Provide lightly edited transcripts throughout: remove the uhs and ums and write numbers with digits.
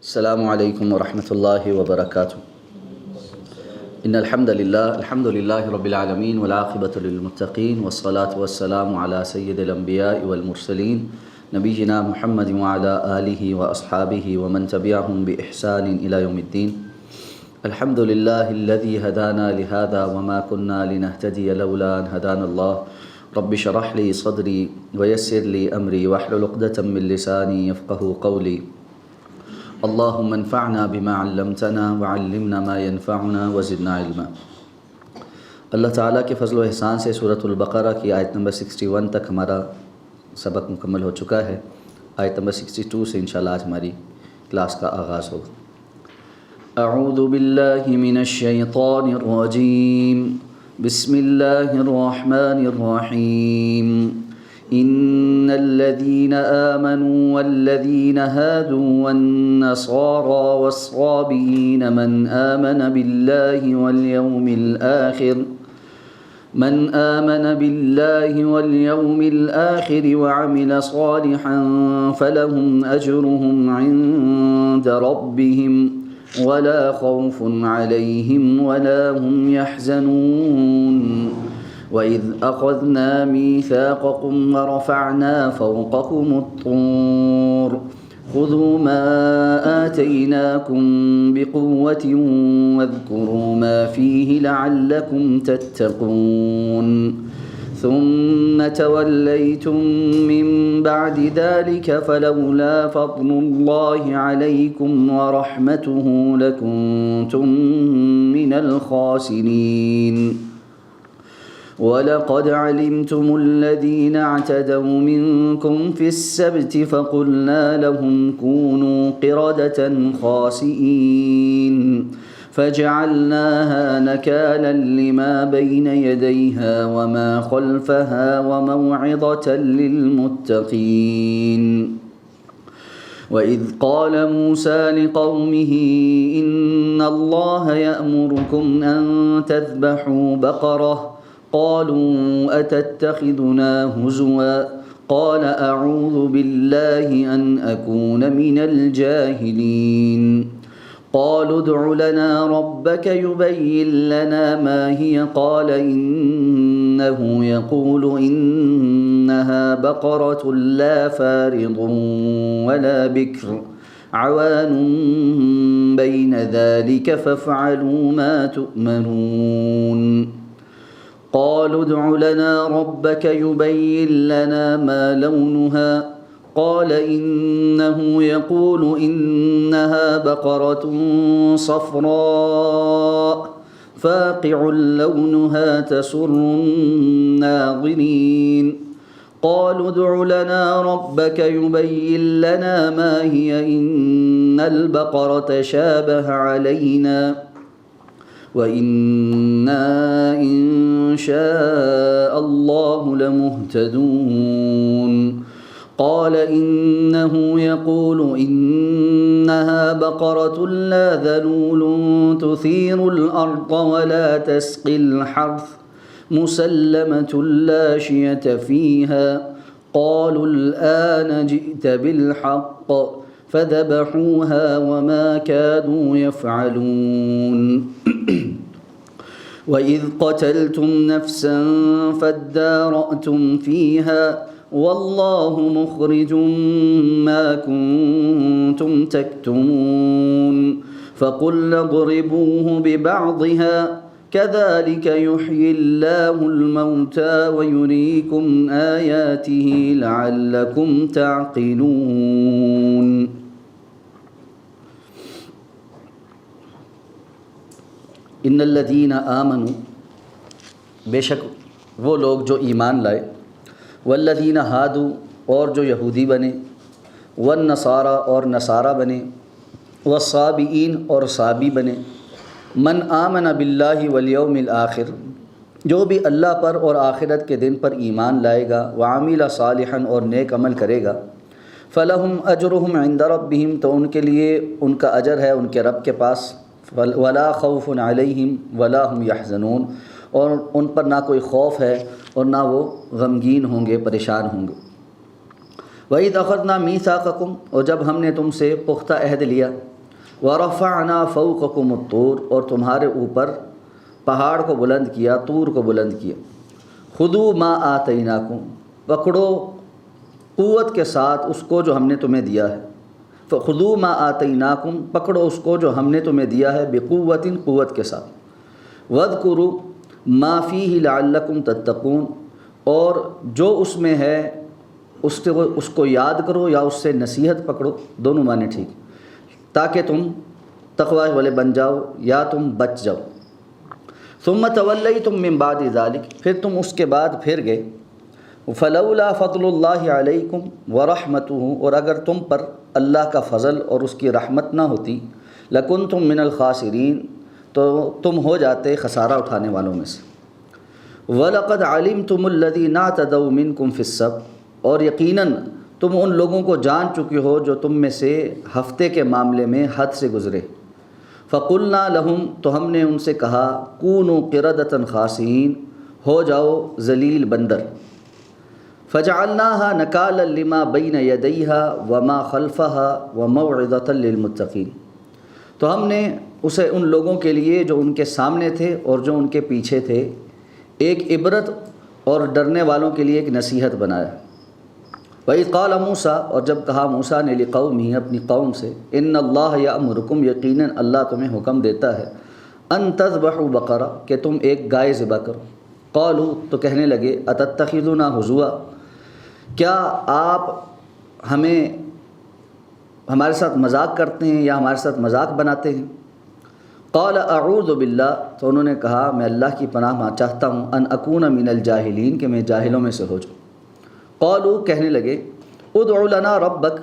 السلام علیکم ورحمۃ اللہ وبرکاتہ۔ ان الحمد للہ رب العالمین والعاقبۃ للمتقین والصلاة والسلام علی سید الانبیاء والمرسلین نبینا محمد وعلی آلہ واصحابہ ومن تبعہم بإحسان الی یوم الدین۔ الحمد للہ الذی ہدانا لہذا وما کنا لنہتدی لولا ان ہدانا اللہ۔ رب اشرح لی صدری ویسر لی امری واحلل عقدۃ من لسانی یفقہوا قولی۔ اللہم انفعنا بما علمتنا وعلمنا ما ينفعنا وزدنا علما۔ اللہ تعالیٰ کے فضل و احسان سے سورۃ البقرہ کی آیت نمبر 61 تک ہمارا سبق مکمل ہو چکا ہے۔ آیت نمبر 62 سے انشاءاللہ آج ہماری کلاس کا آغاز ہوگا۔ اعوذ باللہ من الشیطان الرجیم، بسم اللہ الرحمن الرحیم۔ ان الذين آمنوا والذين هادوا والنصارى والصابئين من آمن بالله واليوم الآخر وعمل صالحا فلهم أجرهم عند ربهم ولا خوف عليهم ولا هم يحزنون۔ وَإِذْ أَخَذْنَا مِيثَاقَكُمْ وَرَفَعْنَا فَوْقَكُمُ الطُّورَ خُذُوا مَا آتَيْنَاكُمْ بِقُوَّةٍ وَاذْكُرُوا مَا فِيهِ لَعَلَّكُمْ تَتَّقُونَ ثُمَّ تَوَلَّيْتُمْ مِنْ بَعْدِ ذَلِكَ فَلَوْلَا فَضْلُ اللَّهِ عَلَيْكُمْ وَرَحْمَتُهُ لَكُنْتُمْ مِنَ الْخَاسِرِينَ۔ وَلَقَدْ عَلِمْتُمُ الَّذِينَ اعْتَدَوْا مِنْكُمْ فِي السَّبْتِ فَقُلْنَا لَهُمْ كُونُوا قِرَدَةً خَاسِئِينَ فَجَعَلْنَاهَا نَكَالًا لِمَا بَيْنَ يَدَيْهَا وَمَا خَلْفَهَا وَمَوْعِظَةً لِلْمُتَّقِينَ۔ وَإِذْ قَالَ مُوسَى لِقَوْمِهِ إِنَّ اللَّهَ يَأْمُرُكُمْ أَن تَذْبَحُوا بَقَرَةً قالوا أتتخذنا هزوا قال أعوذ بالله أن أكون من الجاهلين۔ قالوا ادع لنا ربك يبين لنا ما هي قال إنه يقول إنها بقرة لا فارض ولا بكر عوان بين ذلك فافعلوا ما تؤمرون۔ قالوا ادع لنا ربك يبين لنا ما لونها قال إنه يقول إنها بقرة صفراء فاقع لونها تسر الناظرين۔ قالوا ادع لنا ربك يبين لنا ما هي إن البقرة شابه علينا وَإِنَّا إِن شَاءَ اللَّهُ لَمُهْتَدُونَ۔ قَالَ إِنَّهُ يَقُولُ إِنَّهَا بَقَرَةٌ لَا ذَلُولٌ تُثِيرُ الْأَرْضَ وَلَا تَسْقِي الْحَرْثَ مُسَلَّمَةٌ لَا شِيَةَ فِيهَا قَالُوا الْآنَ جِئْتَ بِالْحَقِّ فَذَبَحُوهَا وَمَا كَادُوا يَفْعَلُونَ۔ وَإِذْ قَتَلْتُمْ نَفْسًا فَادَّارَأْتُمْ فِيهَا وَاللَّهُ مُخْرِجٌ مَا كُنْتُمْ تَكْتُمُونَ فَقُلْنَا اضْرِبُوهُ بِبَعْضِهَا كَذَلِكَ يُحْيِي اللَّهُ الْمَوْتَى وَيُرِيكُمْ آيَاتِهِ لَعَلَّكُمْ تَعْقِلُونَ۔ ان الذین آمنوا، بے شک وہ لوگ جو ایمان لائے، والذین ہادوا اور جو یہودی بنے، والنصارى اور نصارہ بنے، والصابئین اور صابی بنے، من آمن باللہ والیوم الآخر جو بھی اللہ پر اور آخرت کے دن پر ایمان لائے گا، وعمل صالحا اور نیک عمل کرے گا، فلہم اجرہم عند ربہم تو ان کے لیے ان کا اجر ہے ان کے رب کے پاس، ولا خوف علیہم ولا هم یحزنون اور ان پر نہ کوئی خوف ہے اور نہ وہ غمگین ہوں گے، پریشان ہوں گے۔ وَإِذْ أَخَذْنَا مِيثَاقَكُمْ اور جب ہم نے تم سے پختہ عہد لیا، وَرَفَعْنَا فَوْقَكُمُ الطُّورَ، اور تمہارے اوپر پہاڑ کو بلند کیا، طور کو بلند کیا۔ خُذُوا مَا آتَيْنَاكُمْ، پکڑو قوت کے ساتھ اس کو جو ہم نے تمہیں دیا ہے۔ فَخُذُوا مَا آتَيْنَاكُمْ، پکڑو اس کو جو ہم نے تمہیں دیا ہے، بِقُوَّةٍ، قوت کے ساتھ۔ وَاذْكُرُوا مَا فِيهِ لَعَلَّكُمْ تَتَّقُونَ، اور جو اس میں ہے اس کو یاد کرو یا اس سے نصیحت پکڑو، دونوں معنی ٹھیک، تاکہ تم تقوی والے بن جاؤ یا تم بچ جاؤ۔ ثُمَّ تَوَلَّيْتُم مِّن بَعْدِ ذَلِكَ، پھر تم اس کے بعد پھر گئے۔ فَلَوْلَا فَضْلُ اللَّهِ عَلَيْكُمْ وَرَحْمَتُهُ، اور اگر تم پر اللہ کا فضل اور اس کی رحمت نہ ہوتی، لَكُنْتُم مِّنَ الْخَاسِرِينَ، تو تم ہو جاتے خسارہ اٹھانے والوں میں سے۔ وَلَقَدْ عَلِمْتُمُ الَّذِينَ اعْتَدَوْا مِنْكُمْ فِي السَّبْتِ، اور یقیناً تم ان لوگوں کو جان چکے ہو جو تم میں سے ہفتے کے معاملے میں حد سے گزرے۔ فَقُلْنَا لَهُمْ، تو ہم نے ان سے کہا، كُونُوا قِرَدَةً خَاسِئِينَ، ہو جاؤ ذلیل بندر۔ فَجَعَلْنَاهَا نَكَالًا لِمَا بَيْنَ يَدَيْهَا وَمَا خَلْفَهَا وَمَوْعِظَةً لِلْمُتَّقِينَ، تو ہم نے اسے ان لوگوں کے لیے جو ان کے سامنے تھے اور جو ان کے پیچھے تھے ایک عبرت اور ڈرنے والوں کے لیے ایک نصیحت بنایا۔ وَإِذْ قَالَ مُوسیٰ، اور جب کہا موسیٰ نے لِقَوْمِهِ، اپنی قوم سے، إِنَّ اللَّهَ يَأْمُرُكُمْ، یقیناً اللہ تمہیں حکم دیتا ہے، أَن تَذْبَحُوا بَقَرَةً، کہ تم ایک گائے ذبح کرو۔ قَالُوا، تو کہنے لگے، أَتَتَّخِذُونَا هُزُوًا، کیا آپ ہمارے ساتھ مذاق کرتے ہیں یا ہمارے ساتھ مذاق بناتے ہیں؟ قال اعوذ باللہ، تو انہوں نے کہا میں اللہ کی پناہ چاہتا ہوں، ان اکون من الجاہلین، کہ میں جاہلوں میں سے ہو جاؤں۔ قالوا، کہنے لگے، ادع لنا ربک،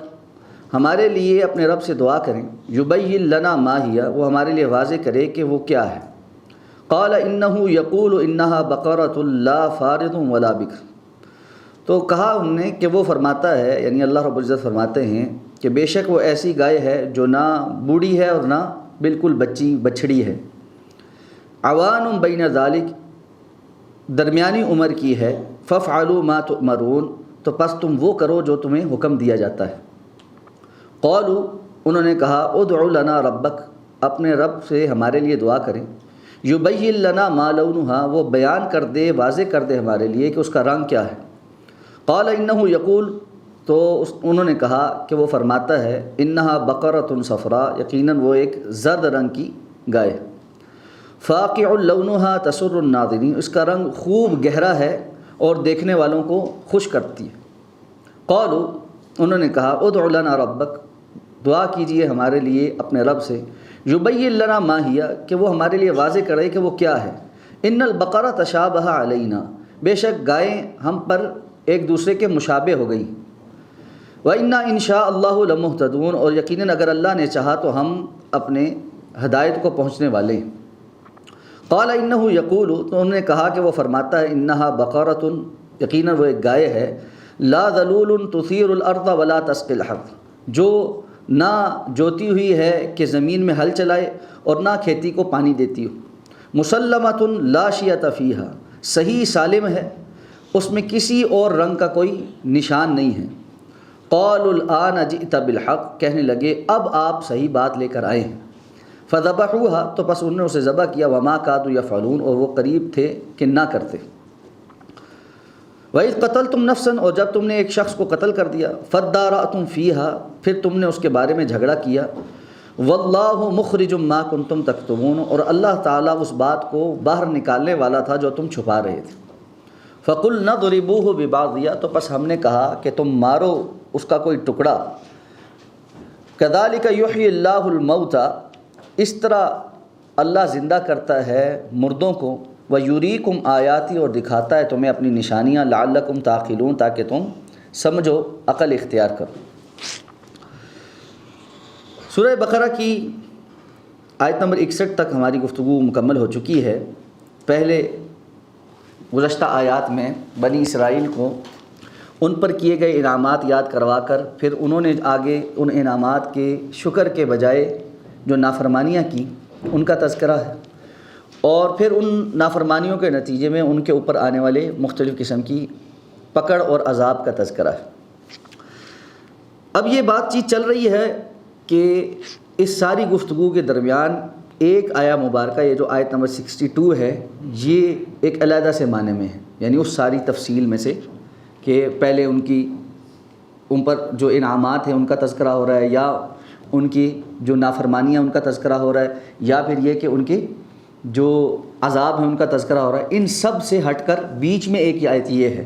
ہمارے لیے اپنے رب سے دعا کریں، یبین لنا ما ہی، وہ ہمارے لیے واضح کرے کہ وہ کیا ہے۔ قال انہ یقول انہا بقرۃ لا فارض ولا بکر، تو کہا ہم نے کہ وہ فرماتا ہے، یعنی اللہ رب العزت فرماتے ہیں کہ بے شک وہ ایسی گائے ہے جو نہ بوڑھی ہے اور نہ بالکل بچڑی ہے، عوان بین ذالک، درمیانی عمر کی ہے، فافعلوا ما تؤمرون، تو پس تم وہ کرو جو تمہیں حکم دیا جاتا ہے۔ قالوا، انہوں نے کہا، ادع لنا ربک، اپنے رب سے ہمارے لیے دعا کریں، یبین لنا ما لونہا، وہ بیان کر دے، واضح کر دے ہمارے لیے کہ اس کا رنگ کیا ہے۔ قال انہ یقول، تو انہوں نے کہا کہ وہ فرماتا ہے، انہا بقرۃ صفراء، یقیناً وہ ایک زرد رنگ کی گائے، فاقع لونہا تسر الناظرین، اس کا رنگ خوب گہرا ہے اور دیکھنے والوں کو خوش کرتی ہے۔ قالوا، انہوں نے کہا، ادع لنا ربک، دعا کیجئے ہمارے لیے اپنے رب سے، یبین لنا ما ہی، کہ وہ ہمارے لیے واضح کرے کہ وہ کیا ہے۔ ان البقرہ تشابہ علینا، بے شک گائیں ہم پر ایک دوسرے کے مشابہ ہو گئی، وَإِنَّا إِن شَاءَ اللَّهُ لَمُهْتَدُونَ، اور یقیناً اگر اللہ نے چاہا تو ہم اپنے ہدایت کو پہنچنے والے ہیں۔ قال انہ یقول، تو انہوں نے کہا کہ وہ فرماتا ہے، انہا بقرۃ، یقیناً وہ ایک گائے ہے، لا ذلول تثیر الارض ولا تسقی الحرث، جو نہ جوتی ہوئی ہے کہ زمین میں ہل چلائے اور نہ کھیتی کو پانی دیتی ہو، مسلمۃ لا شیۃ فیہا، صحیح سالم ہے، اس میں کسی اور رنگ کا کوئی نشان نہیں ہے۔ قالوا الآن جئت بالحق، کہنے لگے اب آپ صحیح بات لے کر آئے ہیں۔ فذبحوها، تو پس انہوں نے اسے ذبح کیا، وما كادوا يفعلون، اور وہ قریب تھے کہ نہ کرتے۔ وَإِذْ قَتَلْتُمْ نَفْسًا، اور جب تم نے ایک شخص کو قتل کر دیا، فَادَّارَأْتُمْ فِيهَا، پھر تم نے اس کے بارے میں جھگڑا کیا، وَاللَّهُ مُخْرِجٌ مَا كُنْتُمْ تَكْتُمُونَ، اور اللہ تعالیٰ اس بات کو باہر نکالنے والا تھا جو تم چھپا رہے تھے۔ فَقُلْنَا اضْرِبُوهُ بِبَعْضِهَا، تو پس ہم نے کہا کہ تم مارو اس کا کوئی ٹکڑا، كَذَلِكَ يُحْيِي اللَّهُ الْمَوْتَى، اس طرح اللہ زندہ کرتا ہے مردوں کو، وَيُرِيكُمْ آیاتی، اور دکھاتا ہے تمہیں اپنی نشانیاں، لعلکم تعقلون، تاکہ تم سمجھو، عقل اختیار کرو۔ سورہ بقرہ کی آیت نمبر 61 تک ہماری گفتگو مکمل ہو چکی ہے۔ پہلے گزشتہ آیات میں بنی اسرائیل کو ان پر کیے گئے انعامات یاد کروا کر پھر انہوں نے آگے ان انعامات کے شکر کے بجائے جو نافرمانیاں کی ان کا تذکرہ ہے، اور پھر ان نافرمانیوں کے نتیجے میں ان کے اوپر آنے والے مختلف قسم کی پکڑ اور عذاب کا تذکرہ ہے۔ اب یہ بات چیت چل رہی ہے کہ اس ساری گفتگو کے درمیان ایک آیا مبارکہ، یہ جو آیت نمبر 62 ہے، یہ ایک علیحدہ سے معنی میں ہے، یعنی اس ساری تفصیل میں سے کہ پہلے ان پر جو انعامات ہیں ان کا تذکرہ ہو رہا ہے، یا ان کی جو نافرمانیاں ان کا تذکرہ ہو رہا ہے، یا پھر یہ کہ ان کی جو عذاب ہیں ان کا تذکرہ ہو رہا ہے۔ ان سب سے ہٹ کر بیچ میں ایک آیت یہ ہے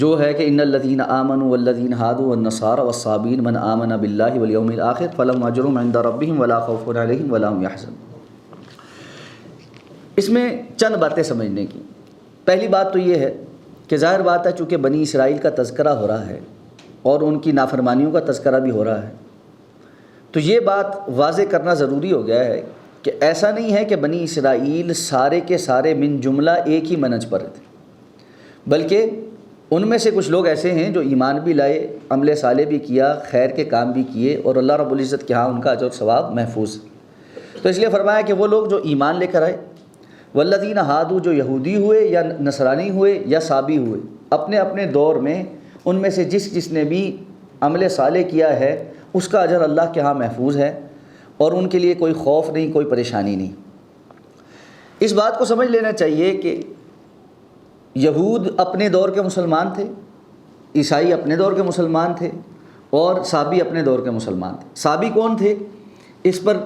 جو ہے کہ ان الذین آمنوا والذین ہادوا والنصارى والصابئین من آمن باللہ والیوم الآخر فلہم اجرہم عند ربہم ولا خوف علیہم ولا ہم یحزنون۔ اس میں چند باتیں سمجھنے کی۔ پہلی بات تو یہ ہے کہ ظاہر بات ہے چونکہ بنی اسرائیل کا تذکرہ ہو رہا ہے اور ان کی نافرمانیوں کا تذکرہ بھی ہو رہا ہے، تو یہ بات واضح کرنا ضروری ہو گیا ہے کہ ایسا نہیں ہے کہ بنی اسرائیل سارے کے سارے من جملہ ایک ہی منہج پر تھے، بلکہ ان میں سے کچھ لوگ ایسے ہیں جو ایمان بھی لائے، عمل صالح بھی کیا، خیر کے کام بھی کیے، اور اللہ رب العزت کے ہاں ان کا اجر و ثواب محفوظ ہے۔ تو اس لیے فرمایا کہ وہ لوگ جو ایمان لے کر آئے، والذین ہادوا جو یہودی ہوئے یا نصرانی ہوئے یا صابی ہوئے، اپنے اپنے دور میں ان میں سے جس نے بھی عمل صالح کیا ہے اس کا اجر اللہ کے ہاں محفوظ ہے، اور ان کے لیے کوئی خوف نہیں، کوئی پریشانی نہیں۔ اس بات کو سمجھ لینا چاہیے کہ یہود اپنے دور کے مسلمان تھے، عیسائی اپنے دور کے مسلمان تھے، اور صابی اپنے دور کے مسلمان تھے۔ صابی کون تھے؟ اس پر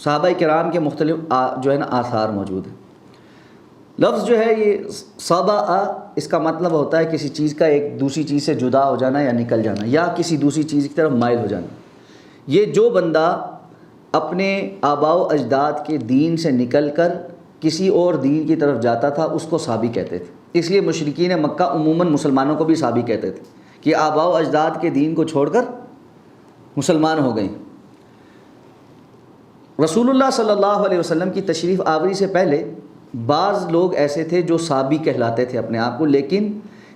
صحابہ کرام کے مختلف جو ہے نا آثار موجود ہیں۔ لفظ جو ہے یہ صابا، اس کا مطلب ہوتا ہے کسی چیز کا ایک دوسری چیز سے جدا ہو جانا یا نکل جانا، یا کسی دوسری چیز کی طرف مائل ہو جانا۔ یہ جو بندہ اپنے آباء و اجداد کے دین سے نکل کر کسی اور دین کی طرف جاتا تھا اس کو صابی کہتے تھے۔ اس لیے مشرکین مکہ عموماً مسلمانوں کو بھی صابی کہتے تھے کہ آباء و اجداد کے دین کو چھوڑ کر مسلمان ہو گئے۔ رسول اللہ صلی اللہ علیہ وسلم کی تشریف آوری سے پہلے بعض لوگ ایسے تھے جو صابی کہلاتے تھے اپنے آپ کو، لیکن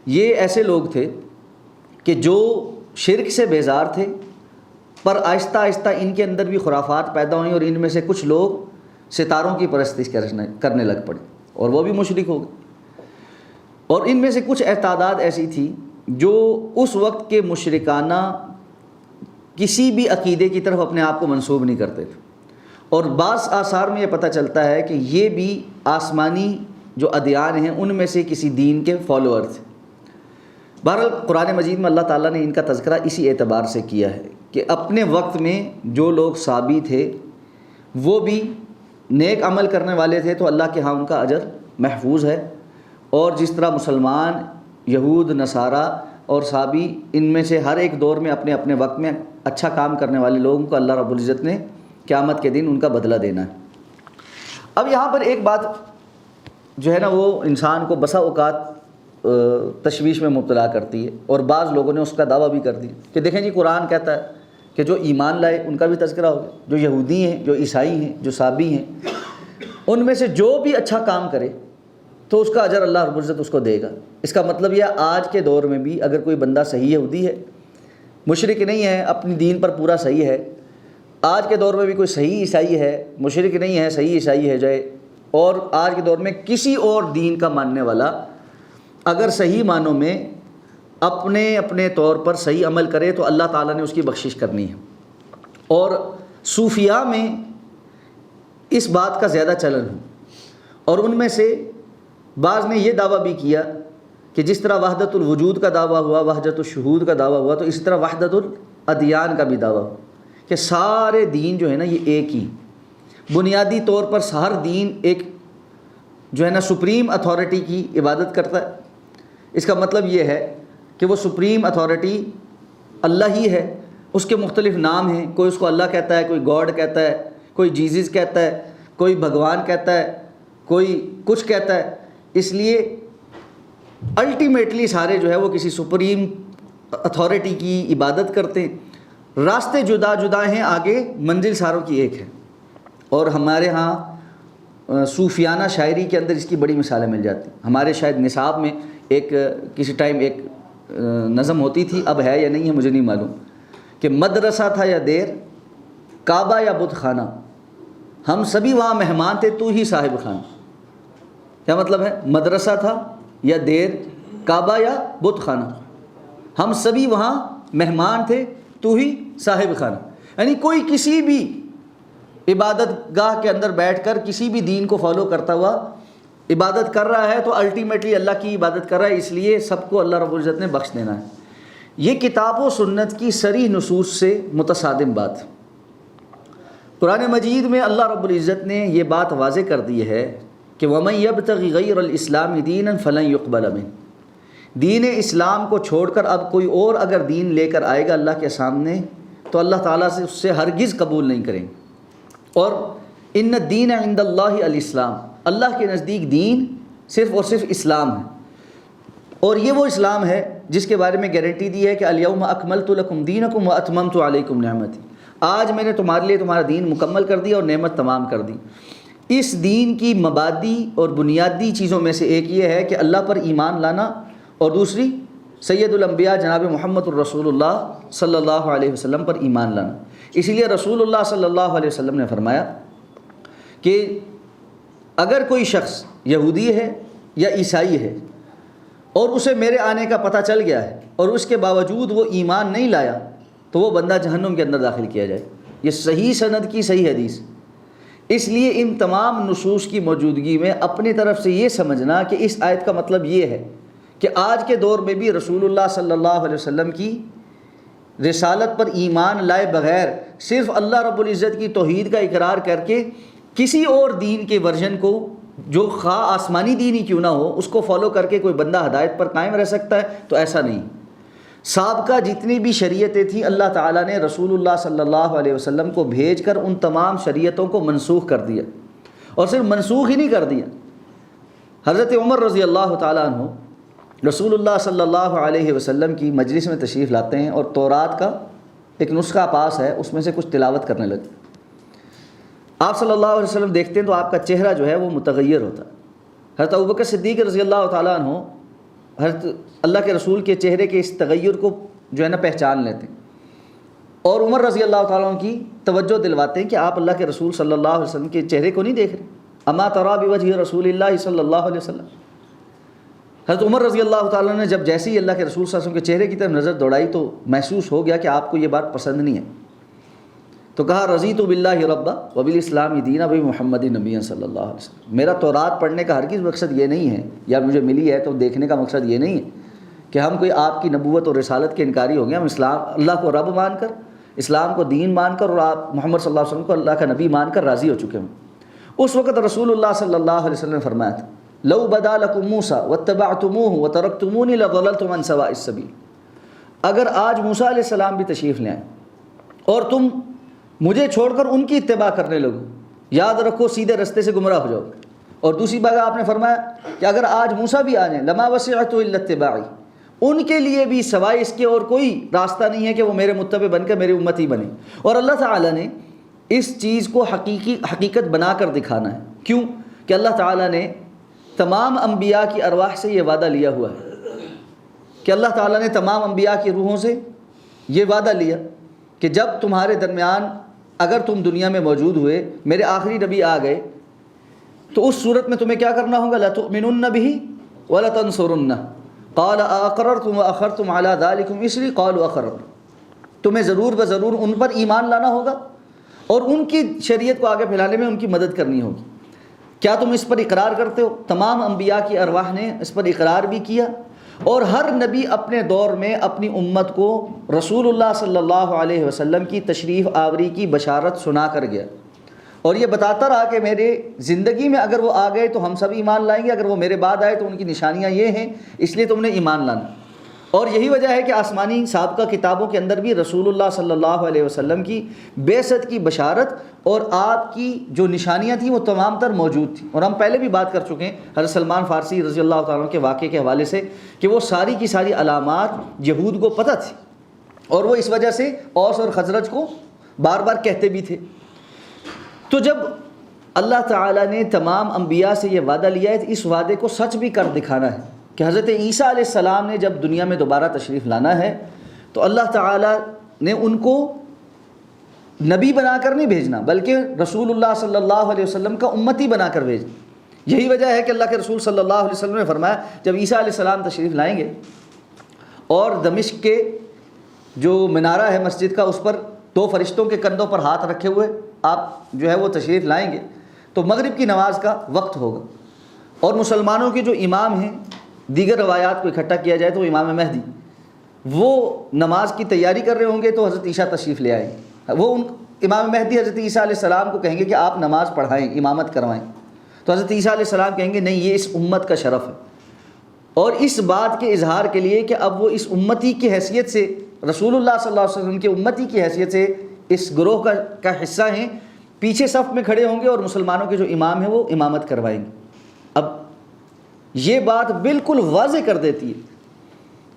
یہ ایسے لوگ تھے کہ جو شرک سے بیزار تھے، پر آہستہ آہستہ ان کے اندر بھی خرافات پیدا ہوئیں، اور ان میں سے کچھ لوگ ستاروں کی پرستش کرنے لگ پڑے اور وہ بھی مشرک ہو گئے۔ اور ان میں سے کچھ اعتقادات ایسی تھی جو اس وقت کے مشرکانہ کسی بھی عقیدے کی طرف اپنے آپ کو منسوب نہیں کرتے تھے، اور بعض آثار میں یہ پتہ چلتا ہے کہ یہ بھی آسمانی جو ادیان ہیں ان میں سے کسی دین کے فالوور تھے۔ بہرحال قرآن مجید میں اللہ تعالیٰ نے ان کا تذکرہ اسی اعتبار سے کیا ہے کہ اپنے وقت میں جو لوگ صابی تھے وہ بھی نیک عمل کرنے والے تھے، تو اللہ کے ہاں ان کا اجر محفوظ ہے، اور جس طرح مسلمان، یہود، نصارہ اور صابی، ان میں سے ہر ایک دور میں اپنے اپنے وقت میں اچھا کام کرنے والے لوگوں کو اللہ رب العزت نے قیامت کے دن ان کا بدلہ دینا ہے۔ اب یہاں پر ایک بات جو ہے نا وہ انسان کو بسا اوقات تشویش میں مبتلا کرتی ہے، اور بعض لوگوں نے اس کا دعویٰ بھی کر دیا کہ دیکھیں جی قرآن کہتا ہے کہ جو ایمان لائے ان کا بھی تذکرہ ہو گیا، جو یہودی ہیں، جو عیسائی ہیں، جو صابی ہیں، ان میں سے جو بھی اچھا کام کرے تو اس کا اجر اللہ رب العزت اس کو دے گا۔ اس کا مطلب یہ آج کے دور میں بھی اگر کوئی بندہ صحیح یہودی ہے، مشرک نہیں ہے، اپنی دین پر پورا صحیح ہے، آج کے دور میں بھی کوئی صحیح عیسائی ہے، مشرک نہیں ہے، صحیح عیسائی ہے جائے، اور آج کے دور میں کسی اور دین کا ماننے والا اگر صحیح معنوں میں اپنے اپنے طور پر صحیح عمل کرے تو اللہ تعالیٰ نے اس کی بخشش کرنی ہے۔ اور صوفیاء میں اس بات کا زیادہ چلن ہے، اور ان میں سے بعض نے یہ دعویٰ بھی کیا کہ جس طرح وحدت الوجود کا دعویٰ ہوا، وحدت الشہود کا دعویٰ ہوا، تو اسی طرح وحدت الادیان کا بھی دعویٰ ہوا کہ سارے دین جو ہے نا یہ ایک ہی، بنیادی طور پر ہر دین ایک جو ہے نا سپریم اتھارٹی کی عبادت کرتا ہے۔ اس کا مطلب یہ ہے کہ وہ سپریم اتھارٹی اللہ ہی ہے، اس کے مختلف نام ہیں، کوئی اس کو اللہ کہتا ہے، کوئی گاڈ کہتا ہے، کوئی جیزس کہتا ہے، کوئی بھگوان کہتا ہے، کوئی کچھ کہتا ہے۔ اس لیے الٹیمیٹلی سارے جو ہے وہ کسی سپریم اتھارٹی کی عبادت کرتے ہیں۔ راستے جدا جدا ہیں، آگے منزل ساروں کی ایک ہے۔ اور ہمارے ہاں صوفیانہ شاعری کے اندر اس کی بڑی مثالیں مل جاتی ہیں۔ ہمارے شاید نصاب میں ایک کسی ٹائم ایک نظم ہوتی تھی، اب ہے یا نہیں ہے مجھے نہیں معلوم، کہ مدرسہ تھا یا دیر، کعبہ یا بت خانہ، ہم سبھی وہاں مہمان تھے، تو ہی صاحب خانہ۔ کیا مطلب ہے؟ مدرسہ تھا یا دیر، کعبہ یا بت خانہ، ہم سبھی وہاں مہمان تھے، تو ہی صاحب خانہ۔ یعنی کوئی کسی بھی عبادت گاہ کے اندر بیٹھ کر کسی بھی دین کو فالو کرتا ہوا عبادت کر رہا ہے تو الٹیمیٹلی اللہ کی عبادت کر رہا ہے، اس لیے سب کو اللہ رب العزت نے بخش دینا ہے۔ یہ کتاب و سنت کی صریح نصوص سے متصادم بات۔ قرآن مجید میں اللہ رب العزت نے یہ بات واضح کر دی ہے کہ وَمَن يَبْتَغِ غَيْرَ الْإِسْلَامِ دِينًا فَلَن يُقْبَلَ مِنْهُ، دین اسلام کو چھوڑ کر اب کوئی اور اگر دین لے کر آئے گا اللہ کے سامنے تو اللہ تعالیٰ سے اس سے ہرگز قبول نہیں کریں گے۔ اور ان الدین عند اللہ الاسلام، اللہ کے نزدیک دین صرف اور صرف اسلام ہے، اور یہ وہ اسلام ہے جس کے بارے میں گارنٹی دی ہے کہ الیوم اکملت لکم دینکم واتممت علیکم نعمتی، آج میں نے تمہارے لیے تمہارا دین مکمل کر دیا اور نعمت تمام کر دی۔ اس دین کی مبادی اور بنیادی چیزوں میں سے ایک یہ ہے کہ اللہ پر ایمان لانا، اور دوسری سید الانبیاء جناب محمد الرسول اللہ صلی اللہ علیہ وسلم پر ایمان لانا۔ اسی لیے رسول اللہ صلی اللہ علیہ وسلم نے فرمایا کہ اگر کوئی شخص یہودی ہے یا عیسائی ہے اور اسے میرے آنے کا پتہ چل گیا ہے اور اس کے باوجود وہ ایمان نہیں لایا تو وہ بندہ جہنم کے اندر داخل کیا جائے۔ یہ صحیح سند کی صحیح حدیث۔ اس لیے ان تمام نصوص کی موجودگی میں اپنی طرف سے یہ سمجھنا کہ اس آیت کا مطلب یہ ہے کہ آج کے دور میں بھی رسول اللہ صلی اللہ علیہ وسلم کی رسالت پر ایمان لائے بغیر صرف اللہ رب العزت کی توحید کا اقرار کر کے کسی اور دین کے ورژن کو، جو خواہ آسمانی دین ہی کیوں نہ ہو، اس کو فالو کر کے کوئی بندہ ہدایت پر قائم رہ سکتا ہے، تو ایسا نہیں۔ سابقہ جتنی بھی شریعتیں تھیں اللہ تعالیٰ نے رسول اللہ صلی اللہ علیہ وسلم کو بھیج کر ان تمام شریعتوں کو منسوخ کر دیا، اور صرف منسوخ ہی نہیں کر دیا۔ حضرت عمر رضی اللہ تعالیٰ عنہ رسول اللہ صلی اللہ علیہ وسلم کی مجلس میں تشریف لاتے ہیں اور تورات کا ایک نسخہ پاس ہے، اس میں سے کچھ تلاوت کرنے لگے۔ آپ صلی اللہ علیہ وسلم دیکھتے ہیں تو آپ کا چہرہ جو ہے وہ متغیر ہوتا ہے۔ حضرت ابوبکر صدیق رضی اللہ تعالیٰ عنہ حضرت اللہ کے رسول کے چہرے کے اس تغیر کو جو ہے نا پہچان لیتے ہیں، اور عمر رضی اللہ تعالیٰ عنہ کی توجہ دلواتے ہیں کہ آپ اللہ کے رسول صلی اللہ علیہ وسلم کے چہرے کو نہیں دیکھ رہے، اما ترا بوجہ رسول اللہ صلی اللہ علیہ وسلم۔ حضرت عمر رضی اللہ تعالیٰ نے جب جیسے ہی اللہ کے رسول صلی اللہ علیہ وسلم کے چہرے کی طرف نظر دوڑائی تو محسوس ہو گیا کہ آپ کو یہ بات پسند نہیں ہے، تو کہا رضیت باللہ ربا وبالاسلام دینا بھائی محمد نبی صلی اللہ علیہ وسلم۔ میرا تورات پڑھنے کا ہرگز مقصد یہ نہیں ہے، یا مجھے ملی ہے تو دیکھنے کا مقصد یہ نہیں ہے کہ ہم کوئی آپ کی نبوت اور رسالت کے انکاری ہو گئے۔ ہم اسلام، اللہ کو رب مان کر، اسلام کو دین مان کر، اور آپ محمد صلی اللہ علیہ وسلم کو اللہ کا نبی مان کر راضی ہو چکے ہوں۔ اس وقت رسول اللہ صلی اللہ علیہ وسلم نے فرمایا تھا لو بدا لکم موسیٰ واتبعتموہ وترکتمونی لضللتم عن سواء السبیل، اگر آج موسیٰ علیہ السلام بھی تشریف لے آئیں اور تم مجھے چھوڑ کر ان کی اتباع کرنے لگو، یاد رکھو سیدھے رستے سے گمراہ ہو جاؤ۔ اور دوسری بات آپ نے فرمایا کہ اگر آج موسیٰ بھی آ جائیں لما وسعت الا اتباعی، ان کے لیے بھی سوائے اس کے اور کوئی راستہ نہیں ہے کہ وہ میرے متبع بن کر میری امتی بنے۔ اور اللہ تعالیٰ نے اس چیز کو حقیقت بنا کر دکھانا ہے۔ کیوں؟ کہ اللہ تعالیٰ نے تمام انبیاء کی ارواح سے یہ وعدہ لیا ہوا ہے، کہ اللہ تعالیٰ نے تمام انبیاء کی روحوں سے یہ وعدہ لیا کہ جب تمہارے درمیان اگر تم دنیا میں موجود ہوئے، میرے آخری نبی آ گئے، تو اس صورت میں تمہیں کیا کرنا ہوگا؟ لَتُؤْمِنُنَّ بِهِ وَلَتَنْصُرُنَّهُ قَالَ أَأَقْرَرْتُمْ وَأَخَرْتُمْ عَلَى ذَلِكُمْ إِصْرِي قَالُوا أَقْرَرْنَا، تمہیں ضرور بضرور ان پر ایمان لانا ہوگا اور ان کی شریعت کو آگے پھیلانے میں ان کی مدد کرنی ہوگی۔ کیا تم اس پر اقرار کرتے ہو؟ تمام انبیاء کی ارواح نے اس پر اقرار بھی کیا، اور ہر نبی اپنے دور میں اپنی امت کو رسول اللہ صلی اللہ علیہ وسلم کی تشریف آوری کی بشارت سنا کر گیا، اور یہ بتاتا رہا کہ میرے زندگی میں اگر وہ آ گئے تو ہم سب ایمان لائیں گے، اگر وہ میرے بعد آئے تو ان کی نشانیاں یہ ہیں، اس لیے تم نے ایمان لانا۔ اور یہی وجہ ہے کہ آسمانی سابقہ کتابوں کے اندر بھی رسول اللہ صلی اللہ علیہ وسلم کی بعثت کی بشارت اور آپ کی جو نشانیاں تھیں وہ تمام تر موجود تھیں۔ اور ہم پہلے بھی بات کر چکے ہیں حضرت سلمان فارسی رضی اللہ تعالیٰ عنہ کے واقعے کے حوالے سے کہ وہ ساری کی ساری علامات یہود کو پتہ تھی، اور وہ اس وجہ سے اوس اور خزرج کو بار بار کہتے بھی تھے۔ تو جب اللہ تعالیٰ نے تمام انبیاء سے یہ وعدہ لیا ہے تو اس وعدے کو سچ بھی کر دکھانا ہے کہ حضرت عیسیٰ علیہ السلام نے جب دنیا میں دوبارہ تشریف لانا ہے تو اللہ تعالیٰ نے ان کو نبی بنا کر نہیں بھیجنا، بلکہ رسول اللہ صلی اللہ علیہ وسلم کا امتی بنا کر بھیجنا۔ یہی وجہ ہے کہ اللہ کے رسول صلی اللہ علیہ وسلم نے فرمایا جب عیسیٰ علیہ السلام تشریف لائیں گے اور دمشق کے جو منارہ ہے مسجد کا، اس پر دو فرشتوں کے کندھوں پر ہاتھ رکھے ہوئے آپ جو ہے وہ تشریف لائیں گے تو مغرب کی نماز کا وقت ہوگا، اور مسلمانوں کے جو امام ہیں، دیگر روایات کو اکٹھا کیا جائے تو امام مہدی وہ نماز کی تیاری کر رہے ہوں گے، تو حضرت عیسیٰ تشریف لے آئیں گے۔ وہ امام مہدی حضرت عیسیٰ علیہ السلام کو کہیں گے کہ آپ نماز پڑھائیں، امامت کروائیں، تو حضرت عیسیٰ علیہ السلام کہیں گے نہیں، یہ اس امت کا شرف ہے، اور اس بات کے اظہار کے لیے کہ اب وہ اس امتی کی حیثیت سے، رسول اللہ صلی اللہ علیہ وسلم کے امتی کی حیثیت سے اس گروہ کا حصہ ہیں، پیچھے صف میں کھڑے ہوں گے اور مسلمانوں کے جو امام ہیں وہ امامت کروائیں گے۔ اب یہ بات بالکل واضح کر دیتی ہے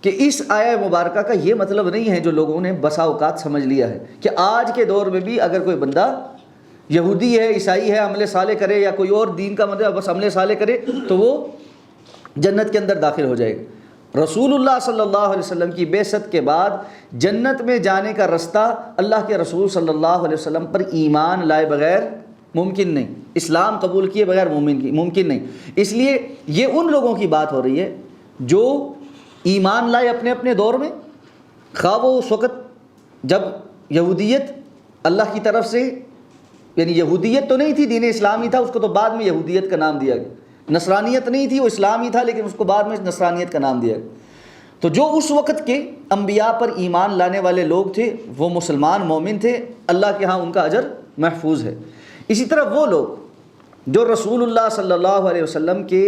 کہ اس آیہ مبارکہ کا یہ مطلب نہیں ہے جو لوگوں نے بسا اوقات سمجھ لیا ہے کہ آج کے دور میں بھی اگر کوئی بندہ یہودی ہے، عیسائی ہے، عمل صالح کرے یا کوئی اور دین کا مطلب بس عمل صالح کرے تو وہ جنت کے اندر داخل ہو جائے گا۔ رسول اللہ صلی اللہ علیہ وسلم کی بعثت کے بعد جنت میں جانے کا رستہ اللہ کے رسول صلی اللہ علیہ وسلم پر ایمان لائے بغیر ممکن نہیں، اسلام قبول کیے بغیر ممکن نہیں۔ اس لیے یہ ان لوگوں کی بات ہو رہی ہے جو ایمان لائے اپنے اپنے دور میں، خواہ وہ اس وقت جب یہودیت اللہ کی طرف سے، یعنی یہودیت تو نہیں تھی، دین اسلامی تھا، اس کو تو بعد میں یہودیت کا نام دیا گیا، نصرانیت نہیں تھی، وہ اسلامی تھا لیکن اس کو بعد میں نصرانیت کا نام دیا گیا۔ تو جو اس وقت کے انبیاء پر ایمان لانے والے لوگ تھے وہ مسلمان مومن تھے، اللہ کے ہاں ان کا اجر محفوظ ہے۔ اسی طرح وہ لوگ جو رسول اللہ صلی اللہ علیہ وسلم کے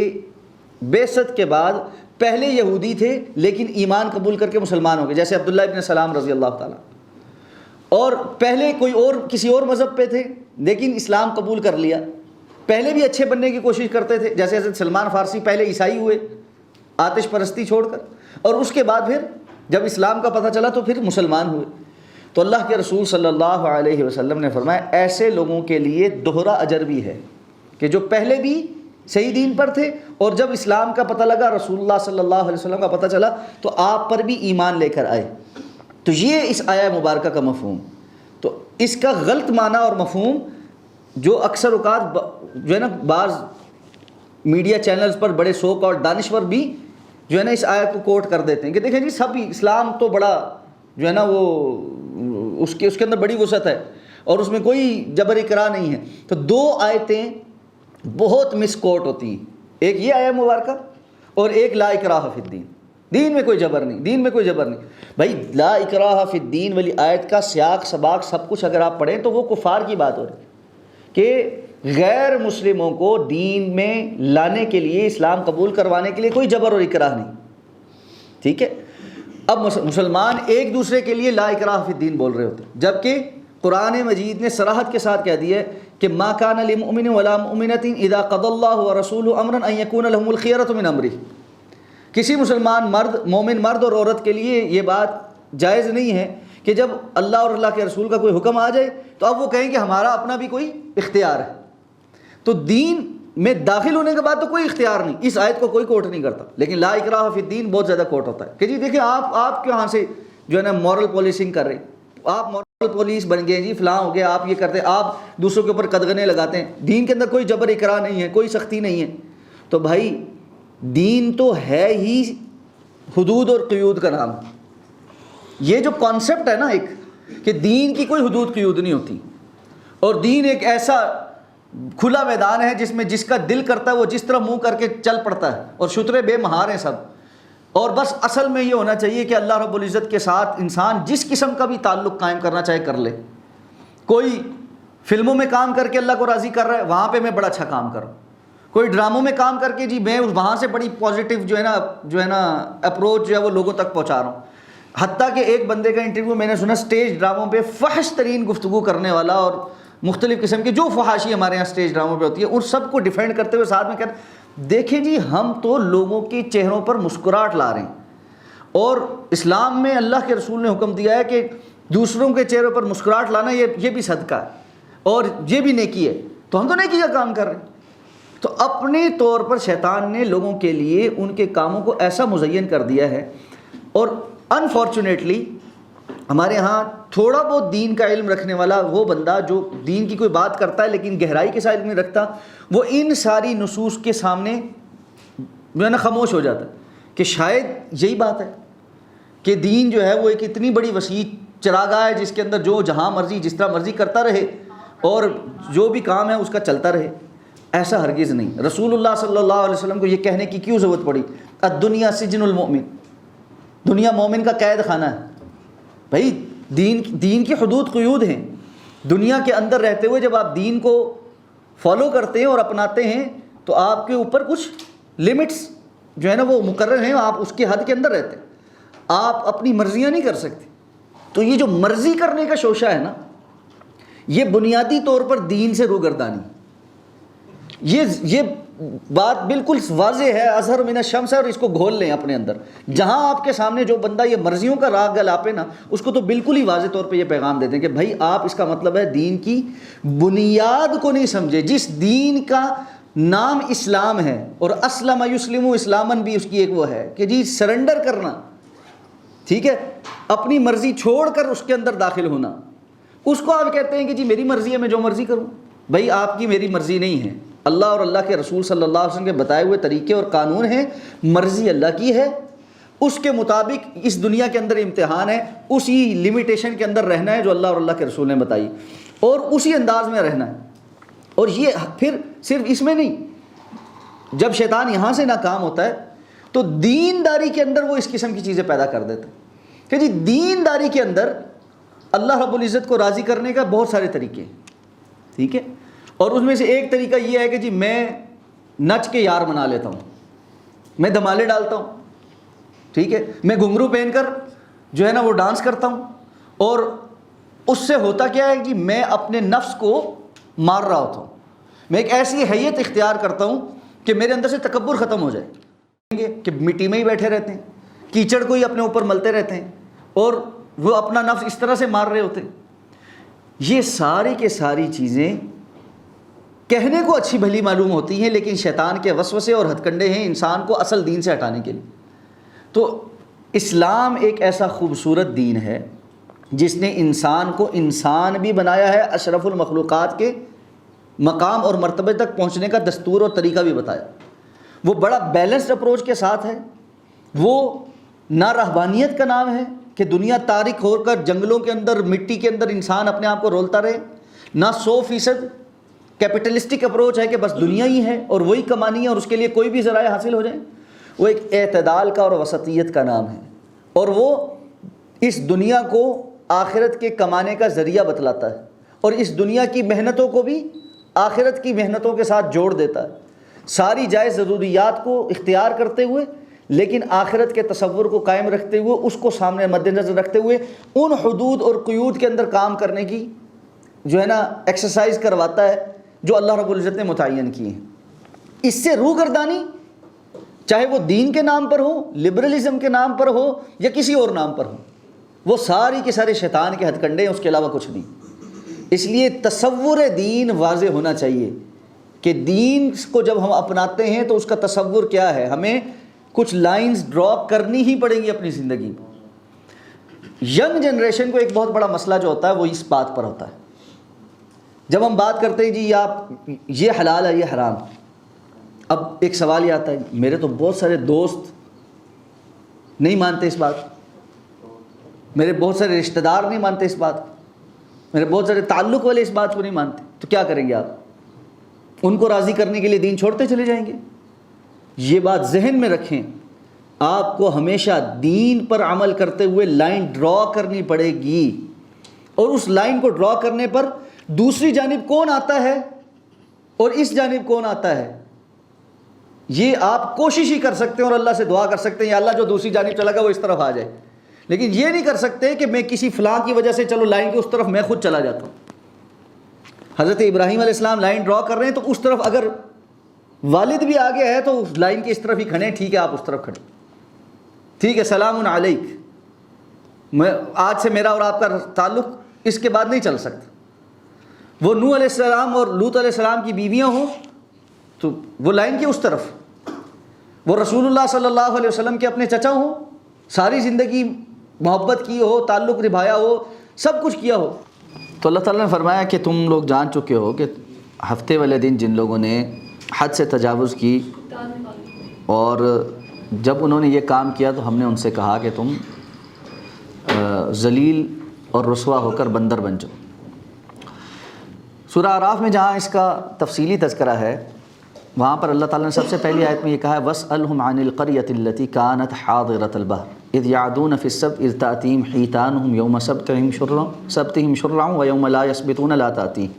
بعثت کے بعد پہلے یہودی تھے لیکن ایمان قبول کر کے مسلمان ہو گئے، جیسے عبداللہ ابن سلام رضی اللہ تعالیٰ، اور پہلے کوئی اور کسی اور مذہب پہ تھے لیکن اسلام قبول کر لیا، پہلے بھی اچھے بننے کی کوشش کرتے تھے، جیسے حضرت سلمان فارسی پہلے عیسائی ہوئے آتش پرستی چھوڑ کر، اور اس کے بعد پھر جب اسلام کا پتہ چلا تو پھر مسلمان ہوئے۔ تو اللہ کے رسول صلی اللہ علیہ وسلم نے فرمایا ایسے لوگوں کے لیے دوہرا اجر بھی ہے کہ جو پہلے بھی صحیح دین پر تھے اور جب اسلام کا پتہ لگا، رسول اللہ صلی اللہ علیہ وسلم کا پتہ چلا تو آپ پر بھی ایمان لے کر آئے۔ تو یہ اس آیہ مبارکہ کا مفہوم۔ تو اس کا غلط معنی اور مفہوم جو اکثر اوقات جو ہے نا بعض میڈیا چینلز پر بڑے سوک اور دانشور بھی جو ہے نا اس آیت کو کوٹ کر دیتے ہیں کہ دیکھیں جی سب اسلام تو بڑا جو ہے نا وہ اس کے اندر بڑی وسعت ہے اور اس میں کوئی جبر اکراہ نہیں ہے۔ تو دو آیتیں بہت مس کوٹ ہوتی ہیں، ایک یہ آیہ مبارکہ اور ایک لا اکراہ فی الدین، دین میں کوئی جبر نہیں، دین میں کوئی جبر نہیں۔ بھائی لا اکراہ فی الدین والی آیت کا سیاق سباق سب کچھ اگر آپ پڑھیں تو وہ کفار کی بات ہو رہی ہے کہ غیر مسلموں کو دین میں لانے کے لیے، اسلام قبول کروانے کے لیے کوئی جبر اور اکراہ نہیں، ٹھیک ہے۔ اب مسلمان ایک دوسرے کے لیے لا اکراہ فی الدین بول رہے ہوتے ہیں، جبکہ قرآن مجید نے صراحت کے ساتھ کہہ دیا ہے کہ ما کان لمؤمن ولا مؤمنۃ اذا قضى الله ورسوله امرا ان يكون لهم الخيرة من امره۔ کسی مسلمان مرد، مومن مرد اور عورت کے لیے یہ بات جائز نہیں ہے کہ جب اللہ اور اللہ کے رسول کا کوئی حکم آ جائے تو اب وہ کہیں کہ ہمارا اپنا بھی کوئی اختیار ہے۔ تو دین میں داخل ہونے کے بعد تو کوئی اختیار نہیں، اس آیت کو کوئی کوٹ نہیں کرتا، لیکن لا اکراہ فی الدین بہت زیادہ کوٹ ہوتا ہے کہ جی دیکھیں آپ کہاں سے جو ہے نا مورل پولیسنگ کر رہے ہیں، آپ مورل پولیس بن گئے جی، فلاں ہو گیا، آپ یہ کرتے ہیں، آپ دوسروں کے اوپر قدغنے لگاتے ہیں، دین کے اندر کوئی جبر اکراہ نہیں ہے، کوئی سختی نہیں ہے۔ تو بھائی دین تو ہے ہی حدود اور قیود کا نام۔ یہ جو کانسیپٹ ہے نا ایک کہ دین کی کوئی حدود قیود نہیں ہوتی، اور دین ایک ایسا کھلا میدان ہے جس میں جس کا دل کرتا ہے وہ جس طرح منہ کر کے چل پڑتا ہے، اور شترے بے مہار ہیں سب، اور بس اصل میں یہ ہونا چاہیے کہ اللہ رب العزت کے ساتھ انسان جس قسم کا بھی تعلق قائم کرنا چاہے کر لے۔ کوئی فلموں میں کام کر کے اللہ کو راضی کر رہا ہے، وہاں پہ میں بڑا اچھا کام کر رہا ہوں۔ کوئی ڈراموں میں کام کر کے جی میں وہاں سے بڑی پازیٹیو جو ہے نا اپروچ جو ہے وہ لوگوں تک پہنچا رہا ہوں۔ حتیٰ کہ ایک بندے کا انٹرویو میں نے سنا اسٹیج ڈراموں پہ فحش ترین گفتگو کرنے والا اور مختلف قسم کی جو فحاشی ہمارے یہاں اسٹیج ڈراموں پہ ہوتی ہے، ان سب کو ڈیفینڈ کرتے ہوئے ساتھ میں کہتے دیکھیں جی ہم تو لوگوں کے چہروں پر مسکراہٹ لا رہے ہیں، اور اسلام میں اللہ کے رسول نے حکم دیا ہے کہ دوسروں کے چہروں پر مسکراہٹ لانا یہ بھی صدقہ ہے اور یہ بھی نیکی ہے، تو ہم تو نیکی کا کام کر رہے ہیں۔ تو اپنے طور پر شیطان نے لوگوں کے لیے ان کے کاموں کو ایسا مزین کر دیا ہے، اور انفارچونیٹلی ہمارے ہاں تھوڑا بہت دین کا علم رکھنے والا وہ بندہ جو دین کی کوئی بات کرتا ہے لیکن گہرائی کے ساتھ علم نہیں رکھتا، وہ ان ساری نصوص کے سامنے جو ہے نا خاموش ہو جاتا ہے کہ شاید یہی بات ہے کہ دین جو ہے وہ ایک اتنی بڑی وسیع چراگاہ ہے جس کے اندر جو جہاں مرضی جس طرح مرضی کرتا رہے، اور جو بھی کام ہے اس کا چلتا رہے، ایسا ہرگز نہیں۔ رسول اللہ صلی اللہ علیہ وسلم کو یہ کہنے کی کیوں ضرورت پڑی الدنیا سجن المؤمن، دنیا مومن کا قید خانہ ہے؟ بھائی دین کی حدود قیود ہیں، دنیا کے اندر رہتے ہوئے جب آپ دین کو فالو کرتے ہیں اور اپناتے ہیں تو آپ کے اوپر کچھ لمٹس جو ہے نا وہ مقرر ہیں، آپ اس کی حد کے اندر رہتے ہیں، آپ اپنی مرضیاں نہیں کر سکتے۔ تو یہ جو مرضی کرنے کا شوشہ ہے نا، یہ بنیادی طور پر دین سے روگردانی، یہ بات بالکل واضح ہے، اظہر من الشمس ہے، اور اس کو گھول لیں اپنے اندر۔ جہاں آپ کے سامنے جو بندہ یہ مرضیوں کا راگ گلاپے نا، اس کو تو بالکل ہی واضح طور پہ یہ پیغام دیتے ہیں کہ بھائی آپ اس کا مطلب ہے دین کی بنیاد کو نہیں سمجھے۔ جس دین کا نام اسلام ہے، اور اسلم یسلم اسلامن بھی اس کی ایک وہ ہے کہ جی سرنڈر کرنا، ٹھیک ہے، اپنی مرضی چھوڑ کر اس کے اندر داخل ہونا، اس کو آپ کہتے ہیں کہ جی میری مرضی ہے، میں جو مرضی کروں۔ بھائی آپ کی میری مرضی نہیں ہے، اللہ اور اللہ کے رسول صلی اللہ علیہ وسلم کے بتائے ہوئے طریقے اور قانون ہیں، مرضی اللہ کی ہے، اس کے مطابق اس دنیا کے اندر امتحان ہے، اسی لمیٹیشن کے اندر رہنا ہے جو اللہ اور اللہ کے رسول نے بتائی، اور اسی انداز میں رہنا ہے۔ اور یہ پھر صرف اس میں نہیں، جب شیطان یہاں سے ناکام ہوتا ہے تو دینداری کے اندر وہ اس قسم کی چیزیں پیدا کر دیتا ہے کہ جی دینداری کے اندر اللہ رب العزت کو راضی کرنے کا بہت سارے طریقے ہیں، ٹھیک ہے، اور اس میں سے ایک طریقہ یہ ہے کہ جی میں نچ کے یار منا لیتا ہوں، میں دھمالے ڈالتا ہوں، ٹھیک ہے، میں گھنگرو پہن کر جو ہے نا وہ ڈانس کرتا ہوں، اور اس سے ہوتا کیا ہے کہ میں اپنے نفس کو مار رہا ہوتا ہوں، میں ایک ایسی حیت اختیار کرتا ہوں کہ میرے اندر سے تکبر ختم ہو جائے، کہ مٹی میں ہی بیٹھے رہتے ہیں، کیچڑ کو ہی اپنے اوپر ملتے رہتے ہیں، اور وہ اپنا نفس اس طرح سے مار رہے ہوتے ہیں۔ یہ ساری کے ساری چیزیں کہنے کو اچھی بھلی معلوم ہوتی ہیں، لیکن شیطان کے وسوسے اور ہتھ کنڈے ہیں انسان کو اصل دین سے ہٹانے کے لیے۔ تو اسلام ایک ایسا خوبصورت دین ہے جس نے انسان کو انسان بھی بنایا ہے، اشرف المخلوقات کے مقام اور مرتبے تک پہنچنے کا دستور اور طریقہ بھی بتایا۔ وہ بڑا بیلنسڈ اپروچ کے ساتھ ہے، وہ نہ رہبانیت کا نام ہے کہ دنیا تاریک ہو کر جنگلوں کے اندر مٹی کے اندر انسان اپنے آپ کو رولتا رہے، نہ 100% کیپٹلسٹک اپروچ ہے کہ بس دنیا ہی ہے اور وہی کمانی ہے اور اس کے لیے کوئی بھی ذرائع حاصل ہو جائیں۔ وہ ایک اعتدال کا اور وسطیت کا نام ہے، اور وہ اس دنیا کو آخرت کے کمانے کا ذریعہ بتلاتا ہے، اور اس دنیا کی محنتوں کو بھی آخرت کی محنتوں کے ساتھ جوڑ دیتا ہے، ساری جائز ضروریات کو اختیار کرتے ہوئے لیکن آخرت کے تصور کو قائم رکھتے ہوئے، اس کو سامنے مد نظر رکھتے ہوئے ان حدود اور قیود کے اندر کام کرنے کی جو ہے نا ایکسرسائز کرواتا ہے جو اللہ رب العزت نے متعین کی ہیں۔ اس سے روگردانی چاہے وہ دین کے نام پر ہو، لبرلزم کے نام پر ہو، یا کسی اور نام پر ہو، وہ ساری کے سارے شیطان کے ہتھ کنڈے ہیں، اس کے علاوہ کچھ نہیں۔ اس لیے تصور دین واضح ہونا چاہیے کہ دین کو جب ہم اپناتے ہیں تو اس کا تصور کیا ہے، ہمیں کچھ لائنز ڈرا کرنی ہی پڑیں گی اپنی زندگی میں۔ ینگ جنریشن کو ایک بہت بڑا مسئلہ جو ہوتا ہے وہ اس بات پر ہوتا ہے، جب ہم بات کرتے ہیں جی آپ یہ حلال ہے یہ حرام، اب ایک سوال یہ آتا ہے، میرے تو بہت سارے دوست نہیں مانتے اس بات، میرے بہت سارے رشتہ دار نہیں مانتے اس بات، میرے بہت سارے تعلق والے اس بات کو نہیں مانتے، تو کیا کریں گے آپ؟ ان کو راضی کرنے کے لیے دین چھوڑتے چلے جائیں گے؟ یہ بات ذہن میں رکھیں، آپ کو ہمیشہ دین پر عمل کرتے ہوئے لائن ڈرا کرنی پڑے گی، اور اس لائن کو ڈرا کرنے پر دوسری جانب کون آتا ہے اور اس جانب کون آتا ہے، یہ آپ کوشش ہی کر سکتے ہیں اور اللہ سے دعا کر سکتے ہیں یا اللہ جو دوسری جانب چلا گیا وہ اس طرف آ جائے، لیکن یہ نہیں کر سکتے کہ میں کسی فلاں کی وجہ سے چلو لائن کے اس طرف میں خود چلا جاتا ہوں۔ حضرت ابراہیم علیہ السلام لائن ڈرا کر رہے ہیں تو اس طرف اگر والد بھی آگے ہے تو اس لائن کی اس طرف ہی کھڑے، ٹھیک ہے آپ اس طرف کھڑے، ٹھیک ہے سلام علیک، میں آج سے میرا اور آپ کا تعلق اس کے بعد نہیں چل سکتا۔ وہ نوح علیہ السلام اور لوط علیہ السلام کی بیویاں ہوں تو وہ لائن کی اس طرف، وہ رسول اللہ صلی اللہ علیہ وسلم کے اپنے چچا ہوں، ساری زندگی محبت کی ہو، تعلق نبھایا ہو، سب کچھ کیا ہو، تو اللہ تعالیٰ نے فرمایا کہ تم لوگ جان چکے ہو کہ ہفتے والے دن جن لوگوں نے حد سے تجاوز کی اور جب انہوں نے یہ کام کیا تو ہم نے ان سے کہا کہ تم ذلیل اور رسوا ہو کر بندر بن جاؤ۔ سورہ اعراف میں جہاں اس کا تفصیلی تذکرہ ہے وہاں پر اللہ تعالیٰ نے سب سے پہلی آیت میں یہ کہا ہے وَاسْأَلْهُمْ عَنِ الْقَرْيَةِ الَّتِي كَانَتْ حَاضِرَةَ الْبَحْرِ إِذْ يَعْدُونَ فِي السَّبْتِ إِذْ تَأْتِيهِمْ حِيتَانُهُمْ يَوْمَ سَبْتِهِمْ شُرَّعًا وَيَوْمَ لَا يَسْبِتُونَ لَا تَأْتِيهِمْ۔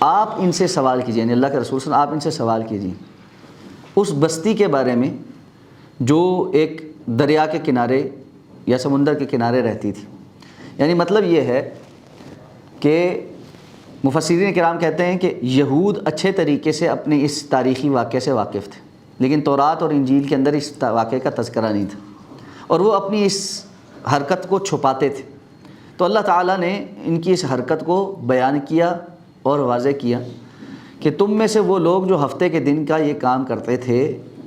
آپ ان سے سوال کیجئے، یعنی اللہ کے رسول صلی اللہ علیہ وسلم آپ ان سے سوال کیجئے اس بستی کے بارے میں جو ایک دریا کے کنارے یا سمندر کے کنارے رہتی تھی۔ یعنی مطلب یہ ہے کہ مفسرین کرام کہتے ہیں کہ یہود اچھے طریقے سے اپنے اس تاریخی واقعے سے واقف تھے، لیکن تورات اور انجیل کے اندر اس واقعے کا تذکرہ نہیں تھا، اور وہ اپنی اس حرکت کو چھپاتے تھے۔ تو اللہ تعالیٰ نے ان کی اس حرکت کو بیان کیا اور واضح کیا کہ تم میں سے وہ لوگ جو ہفتے کے دن کا یہ کام کرتے تھے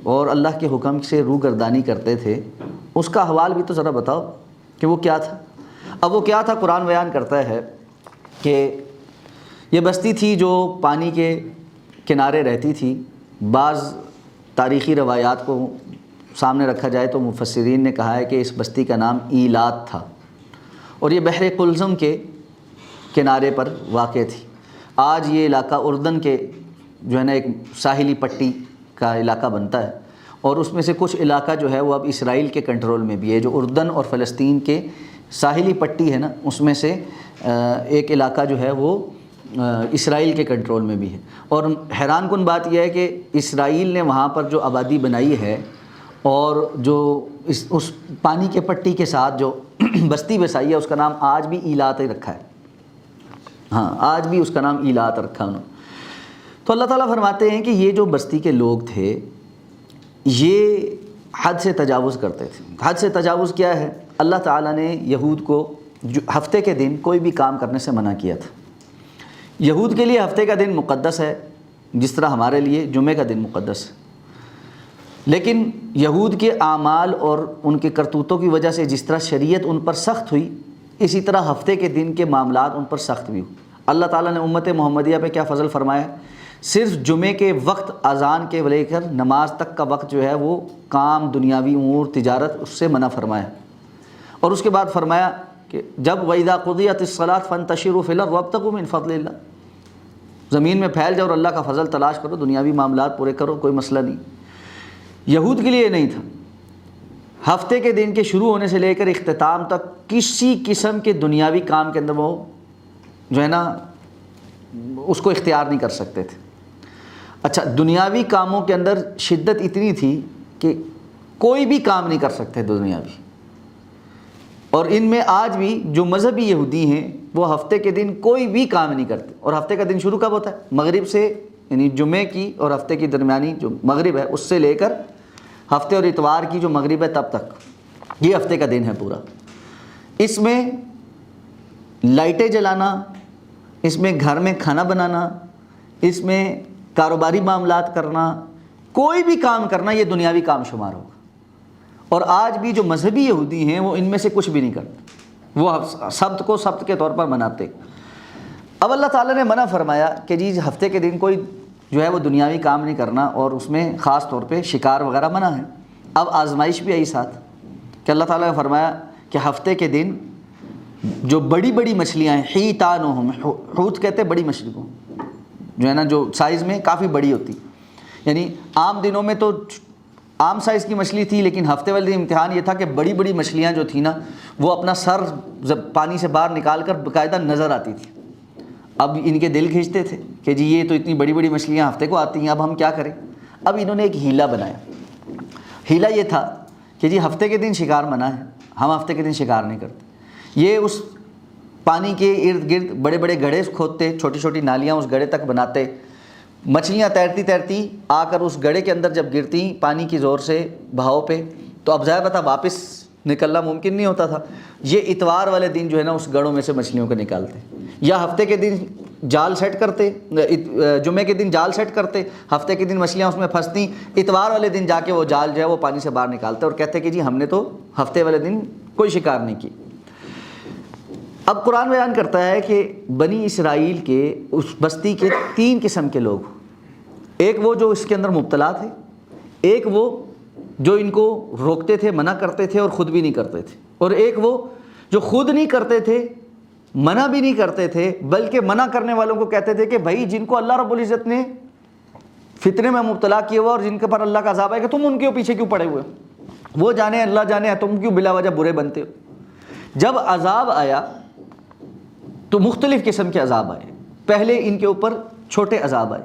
اور اللہ کے حکم سے روگردانی کرتے تھے، اس کا حوال بھی تو ذرا بتاؤ کہ وہ کیا تھا۔ اب وہ کیا تھا قرآن بیان کرتا ہے کہ یہ بستی تھی جو پانی کے کنارے رہتی تھی۔ بعض تاریخی روایات کو سامنے رکھا جائے تو مفسرین نے کہا ہے کہ اس بستی کا نام ایلات تھا، اور یہ بحر قلزم کے کنارے پر واقع تھی۔ آج یہ علاقہ اردن کے جو ہے نا ایک ساحلی پٹی کا علاقہ بنتا ہے، اور اس میں سے کچھ علاقہ جو ہے وہ اب اسرائیل کے کنٹرول میں بھی ہے۔ جو اردن اور فلسطین کے ساحلی پٹی ہے نا، اس میں سے ایک علاقہ جو ہے وہ اسرائیل کے کنٹرول میں بھی ہے۔ اور حیران کن بات یہ ہے کہ اسرائیل نے وہاں پر جو آبادی بنائی ہے اور جو اس پانی کے پٹی کے ساتھ جو بستی بسائی ہے اس کا نام آج بھی ایلات رکھا ہے۔ ہاں، آج بھی اس کا نام ایلات رکھا انہوں نے۔ تو اللہ تعالیٰ فرماتے ہیں کہ یہ جو بستی کے لوگ تھے یہ حد سے تجاوز کرتے تھے۔ حد سے تجاوز کیا ہے؟ اللہ تعالیٰ نے یہود کو ہفتے کے دن کوئی بھی کام کرنے سے منع کیا تھا۔ یہود کے لیے ہفتے کا دن مقدس ہے، جس طرح ہمارے لیے جمعے کا دن مقدس ہے، لیکن یہود کے اعمال اور ان کے کرتوتوں کی وجہ سے جس طرح شریعت ان پر سخت ہوئی، اسی طرح ہفتے کے دن کے معاملات ان پر سخت بھی ہوئے۔ اللہ تعالیٰ نے امت محمدیہ پہ کیا فضل فرمایا؟ صرف جمعے کے وقت اذان کے لے کر نماز تک کا وقت جو ہے وہ کام، دنیاوی امور، تجارت، اس سے منع فرمایا، اور اس کے بعد فرمایا کہ جب وَإِذَا قُضِيَتِ الصَّلَاةُ فَانتَشِرُوا فِي الْأَرْضِ وَابْتَغُوا مِنْ فَضْلِ اللَّهِ، زمین میں پھیل جاؤ اور اللہ کا فضل تلاش کرو، دنیاوی معاملات پورے کرو، کوئی مسئلہ نہیں۔ یہود کے لیے نہیں تھا۔ ہفتے کے دن کے شروع ہونے سے لے کر اختتام تک کسی قسم کے دنیاوی کام کے اندر وہ جو ہے نا اس کو اختیار نہیں کر سکتے تھے۔ اچھا، دنیاوی کاموں کے اندر شدت اتنی تھی کہ کوئی بھی کام نہیں کر سکتے دنیاوی، اور ان میں آج بھی جو مذہبی یہودی ہیں وہ ہفتے کے دن کوئی بھی کام نہیں کرتے۔ اور ہفتے کا دن شروع کب ہوتا ہے؟ مغرب سے، یعنی جمعے کی اور ہفتے کی درمیانی جو مغرب ہے اس سے لے کر ہفتے اور اتوار کی جو مغرب ہے تب تک، یہ ہفتے کا دن ہے پورا۔ اس میں لائٹیں جلانا، اس میں گھر میں کھانا بنانا، اس میں کاروباری معاملات کرنا، کوئی بھی کام کرنا یہ دنیاوی کام شمار ہوگا۔ اور آج بھی جو مذہبی یہودی ہیں وہ ان میں سے کچھ بھی نہیں کرتے، وہ سبت کو سبت کے طور پر مناتے۔ اب اللہ تعالیٰ نے منع فرمایا کہ جی ہفتے کے دن کوئی جو ہے وہ دنیاوی کام نہیں کرنا، اور اس میں خاص طور پہ شکار وغیرہ منع ہے۔ اب آزمائش بھی آئی ساتھ کہ اللہ تعالیٰ نے فرمایا کہ ہفتے کے دن جو بڑی بڑی مچھلیاں ہیں، حیتانہم، حوت کہتے ہیں بڑی مچھلی کو، جو ہے نا جو سائز میں کافی بڑی ہوتی، یعنی عام دنوں میں تو عام سائز کی مچھلی تھی، لیکن ہفتے والے دن امتحان یہ تھا کہ بڑی بڑی مچھلیاں جو تھیں نا وہ اپنا سر پانی سے باہر نکال کر باقاعدہ نظر آتی تھی۔ اب ان کے دل کھینچتے تھے کہ جی یہ تو اتنی بڑی بڑی مچھلیاں ہفتے کو آتی ہیں، اب ہم کیا کریں؟ اب انہوں نے ایک ہیلا بنایا۔ ہیلا یہ تھا کہ جی ہفتے کے دن شکار منع ہے، ہم ہفتے کے دن شکار نہیں کرتے۔ یہ اس پانی کے ارد گرد بڑے بڑے گڑھے کھودتے، چھوٹی چھوٹی نالیاں اس گڑھے تک بناتے، مچھلیاں تیرتی تیرتی آ کر اس گڑھے کے اندر جب گرتی پانی کی زور سے بہاؤ پہ، تو اب ظاہر بتا واپس نکلنا ممکن نہیں ہوتا تھا۔ یہ اتوار والے دن جو ہے نا اس گڑھوں میں سے مچھلیوں کو نکالتے، یا ہفتے کے دن جال سیٹ کرتے، جمعے کے دن جال سیٹ کرتے، ہفتے کے دن مچھلیاں اس میں پھنستی، اتوار والے دن جا کے وہ جال جو ہے وہ پانی سے باہر نکالتے اور کہتے کہ جی ہم نے تو ہفتے والے دن کوئی شکار نہیں کی۔ اب قرآن بیان کرتا ہے کہ بنی اسرائیل کے اس بستی کے 3 قسم کے لوگ، ایک وہ جو اس کے اندر مبتلا تھے، ایک وہ جو ان کو روکتے تھے، منع کرتے تھے اور خود بھی نہیں کرتے تھے، اور ایک وہ جو خود نہیں کرتے تھے منع بھی نہیں کرتے تھے بلکہ منع کرنے والوں کو کہتے تھے کہ بھائی جن کو اللہ رب العزت نے فتنے میں مبتلا کیا ہوا اور جن کے پر اللہ کا عذاب ہے کہ تم ان کے پیچھے کیوں پڑے ہوئے ہو؟ وہ جانے اللہ جانے تم کیوں بلا وجہ برے بنتے ہو؟ جب عذاب آیا تو مختلف قسم کے عذاب آئے. پہلے ان کے اوپر چھوٹے عذاب آئے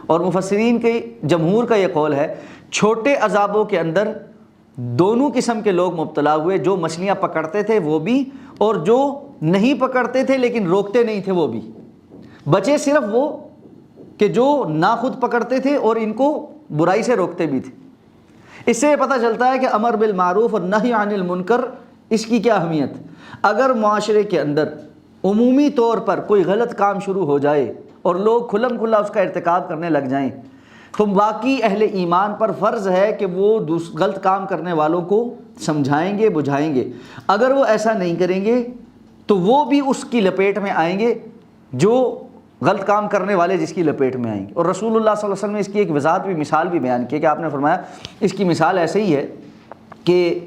اور مفسرین کے جمہور کا یہ قول ہے چھوٹے عذابوں کے اندر دونوں قسم کے لوگ مبتلا ہوئے, جو مچھلیاں پکڑتے تھے وہ بھی اور جو نہیں پکڑتے تھے لیکن روکتے نہیں تھے وہ بھی. بچے صرف وہ کہ جو نہ خود پکڑتے تھے اور ان کو برائی سے روکتے بھی تھے. اس سے پتہ چلتا ہے کہ امر بالمعروف اور نہی عن المنکر اس کی کیا اہمیت. اگر معاشرے کے اندر عمومی طور پر کوئی غلط کام شروع ہو جائے اور لوگ کھلم کھلا اس کا ارتکاب کرنے لگ جائیں تو باقی اہل ایمان پر فرض ہے کہ وہ غلط کام کرنے والوں کو سمجھائیں گے, بجھائیں گے. اگر وہ ایسا نہیں کریں گے تو وہ بھی اس کی لپیٹ میں آئیں گے جو غلط کام کرنے والے جس کی لپیٹ میں آئیں گے. اور رسول اللہ صلی اللہ علیہ وسلم نے اس کی ایک وضاحت بھی, مثال بھی بیان کی کہ آپ نے فرمایا اس کی مثال ایسے ہی ہے کہ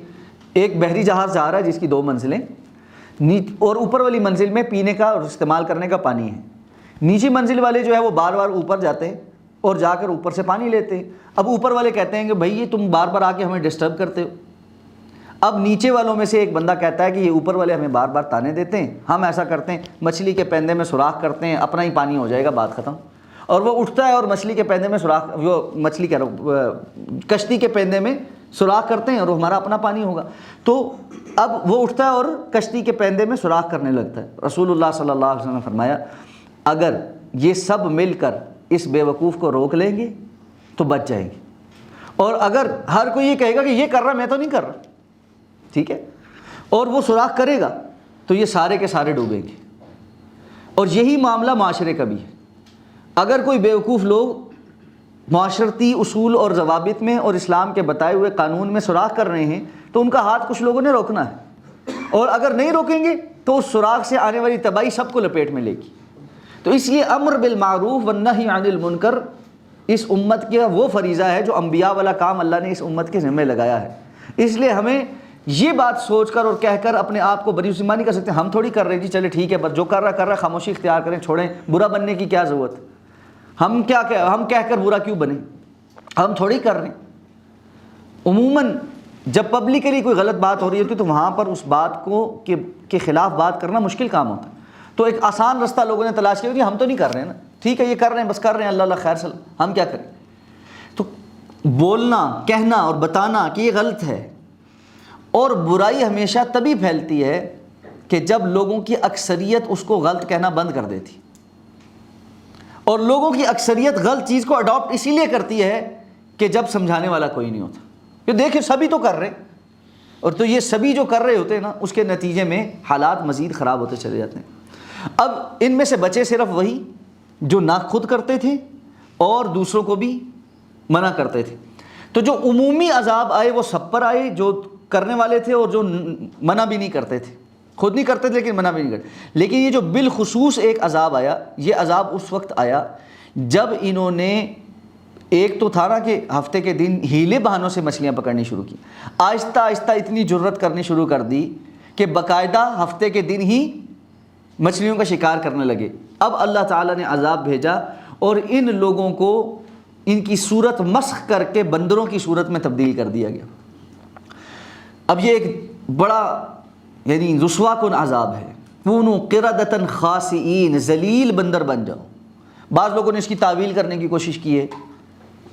ایک بحری جہاز جا رہا ہے جس کی 2 منزلیں اور اوپر والی منزل میں پینے کا اور استعمال کرنے کا پانی ہے. نیچی منزل والے جو ہے وہ بار بار اوپر جاتے ہیں اور جا کر اوپر سے پانی لیتے ہیں. اب اوپر والے کہتے ہیں کہ بھائی یہ تم بار بار آ کے ہمیں ڈسٹرب کرتے ہو. اب نیچے والوں میں سے ایک بندہ کہتا ہے کہ یہ اوپر والے ہمیں بار بار تانے دیتے ہیں, ہم ایسا کرتے ہیں مچھلی کے پیندے میں سوراخ کرتے ہیں, اپنا ہی پانی ہو جائے گا, بات ختم. اور وہ اٹھتا ہے اور مچھلی کے پیندے میں سوراخ, وہ مچھلی کہہ رہا ہوں کشتی کے پیندے میں سوراخ کرتے ہیں اور ہمارا اپنا پانی ہوگا. تو اب وہ اٹھتا ہے اور کشتی کے پیندے میں سوراخ کرنے لگتا ہے. رسول اللہ صلی اللہ علیہ وسلم نے فرمایا اگر یہ سب مل کر اس بے وقوف کو روک لیں گے تو بچ جائیں گے, اور اگر ہر کوئی یہ کہے گا کہ یہ کر رہا میں تو نہیں کر رہا, ٹھیک ہے, اور وہ سوراخ کرے گا تو یہ سارے کے سارے ڈوبیں گے. اور یہی معاملہ معاشرے کا بھی ہے. اگر کوئی بیوقوف لوگ معاشرتی اصول اور ضوابط میں اور اسلام کے بتائے ہوئے قانون میں سوراخ کر رہے ہیں تو ان کا ہاتھ کچھ لوگوں نے روکنا ہے, اور اگر نہیں روکیں گے تو اس سوراخ سے آنے والی تباہی سب کو لپیٹ میں لے گی. تو اس لیے امر بالمعروف والنہی عن المنکر اس امت کا وہ فریضہ ہے جو انبیاء والا کام اللہ نے اس امت کے ذمہ لگایا ہے. اس لیے ہمیں یہ بات سوچ کر اور کہہ کر اپنے آپ کو بری سیما نہیں کر سکتے. ہم تھوڑی کر رہے ہیں جی چلے ٹھیک ہے بس جو کر رہا خاموشی اختیار کریں, چھوڑیں, برا بننے کی کیا ضرورت. ہم کہہ کر برا کیوں بنیں, ہم تھوڑی کر رہے ہیں. عموماً جب پبلکلی کوئی غلط بات ہو رہی ہوتی ہے تو وہاں پر اس بات کو کے خلاف بات کرنا مشکل کام ہوتا ہے. تو ایک آسان رستہ لوگوں نے تلاش کیا کہ ہم تو نہیں کر رہے ہیں نا, ٹھیک ہے یہ کر رہے ہیں, بس کر رہے ہیں, اللہ خیر سلام, ہم کیا کریں. تو بولنا, کہنا اور بتانا کہ یہ غلط ہے. اور برائی ہمیشہ تبھی پھیلتی ہے کہ جب لوگوں کی اکثریت اس کو غلط کہنا بند کر دیتی, اور لوگوں کی اکثریت غلط چیز کو اڈاپٹ اسی لیے کرتی ہے کہ جب سمجھانے والا کوئی نہیں ہوتا. کہ دیکھیں سبھی تو کر رہے ہیں, اور تو یہ سبھی جو کر رہے ہوتے ہیں نا اس کے نتیجے میں حالات مزید خراب ہوتے چلے جاتے ہیں. اب ان میں سے بچے صرف وہی جو نہ خود کرتے تھے اور دوسروں کو بھی منع کرتے تھے. تو جو عمومی عذاب آئے وہ سب پر آئے, جو کرنے والے تھے اور جو منع بھی نہیں کرتے تھے, خود نہیں کرتے تھے لیکن منع بھی نہیں کرتے. لیکن یہ جو بالخصوص ایک عذاب آیا, یہ عذاب اس وقت آیا جب انہوں نے ایک تو تھا نا کہ ہفتے کے دن ہیلے بہانوں سے مچھلیاں پکڑنی شروع کی, آہستہ آہستہ اتنی جرت کرنی شروع کر دی کہ باقاعدہ ہفتے کے دن ہی مچھلیوں کا شکار کرنے لگے. اب اللہ تعالیٰ نے عذاب بھیجا اور ان لوگوں کو ان کی صورت مسخ کر کے بندروں کی صورت میں تبدیل کر دیا گیا. اب یہ ایک بڑا یعنی رسوا کن عذاب ہے. کونوا قردۃ خاسئین, ذلیل بندر بن جاؤ. بعض لوگوں نے اس کی تعویل کرنے کی کوشش کی ہے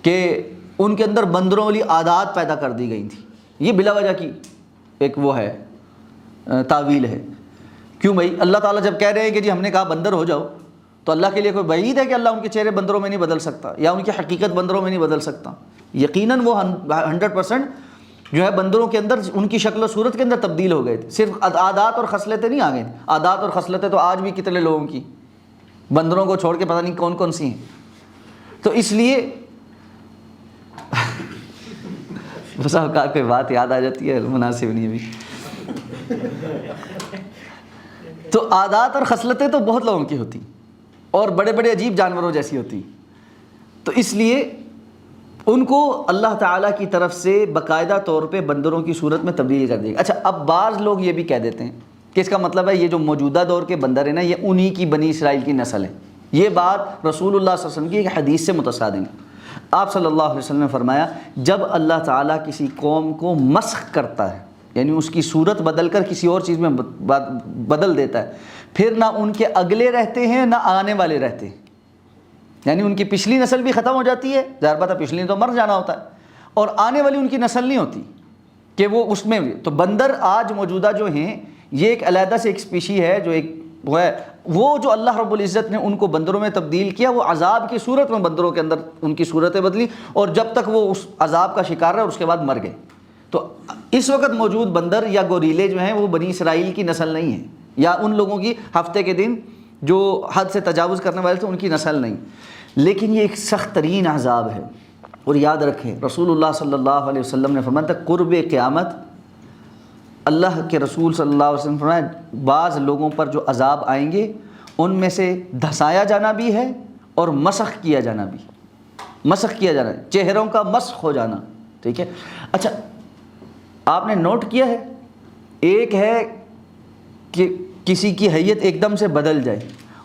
کہ ان کے اندر بندروں والی عادات پیدا کر دی گئی تھی. یہ بلا وجہ کی ایک وہ ہے تعویل ہے. کیوں بھائی, اللہ تعالیٰ جب کہہ رہے ہیں کہ جی ہم نے کہا بندر ہو جاؤ, تو اللہ کے لیے کوئی بعید ہے کہ اللہ ان کے چہرے بندروں میں نہیں بدل سکتا یا ان کی حقیقت بندروں میں نہیں بدل سکتا. یقیناً وہ 100% جو ہے بندروں کے اندر ان کی شکل و صورت کے اندر تبدیل ہو گئے تھے. صرف عادات اور خصلتیں نہیں آ گئی. عادات اور خصلتیں تو آج بھی کتنے لوگوں کی, بندروں کو چھوڑ کے پتہ نہیں کون کون سی ہیں. تو اس لیے بس کوئی بات یاد آ جاتی ہے, مناسب نہیں ابھی. تو عادات اور خصلتیں تو بہت لوگوں کی ہوتی اور بڑے بڑے عجیب جانوروں جیسی ہوتی. تو اس لیے ان کو اللہ تعالیٰ کی طرف سے باقاعدہ طور پہ بندروں کی صورت میں تبدیل کر دے گا. اچھا, اب بعض لوگ یہ بھی کہہ دیتے ہیں کہ اس کا مطلب ہے یہ جو موجودہ دور کے بندر ہیں نا یہ انہی کی بنی اسرائیل کی نسل ہے. یہ بات رسول اللہ صلی اللہ علیہ وسلم کی ایک حدیث سے متصادم ہے. آپ صلی اللہ علیہ وسلم نے فرمایا جب اللہ تعالیٰ کسی قوم کو مسخ کرتا ہے یعنی اس کی صورت بدل کر کسی اور چیز میں بدل دیتا ہے, پھر نہ ان کے اگلے رہتے ہیں نہ آنے والے رہتے ہیں, یعنی ان کی پچھلی نسل بھی ختم ہو جاتی ہے, ظاہر بات ہے پچھلی تو مر جانا ہوتا ہے, اور آنے والی ان کی نسل نہیں ہوتی کہ وہ اس میں بھی. تو بندر آج موجودہ جو ہیں یہ ایک علیحدہ سے ایک اسپیشی ہے جو ایک وہ ہے, وہ جو اللہ رب العزت نے ان کو بندروں میں تبدیل کیا وہ عذاب کی صورت میں بندروں کے اندر ان کی صورتیں بدلی, اور جب تک وہ اس عذاب کا شکار رہے اور اس کے بعد مر گئے. تو اس وقت موجود بندر یا گوریلے جو ہیں وہ بنی اسرائیل کی نسل نہیں ہیں, یا ان لوگوں کی ہفتے کے دن جو حد سے تجاوز کرنے والے تھے ان کی نسل نہیں, لیکن یہ ایک سخت ترین عذاب ہے. اور یاد رکھیں رسول اللہ صلی اللہ علیہ وسلم نے فرمایا تھا قرب قیامت, اللہ کے رسول صلی اللہ علیہ وسلم نے فرمایا بعض لوگوں پر جو عذاب آئیں گے ان میں سے دھسایا جانا بھی ہے اور مسخ کیا جانا بھی, مسخ کیا جانا, چہروں کا مسخ ہو جانا. ٹھیک ہے. اچھا آپ نے نوٹ کیا ہے ایک ہے کہ کسی کی حیت ایک دم سے بدل جائے,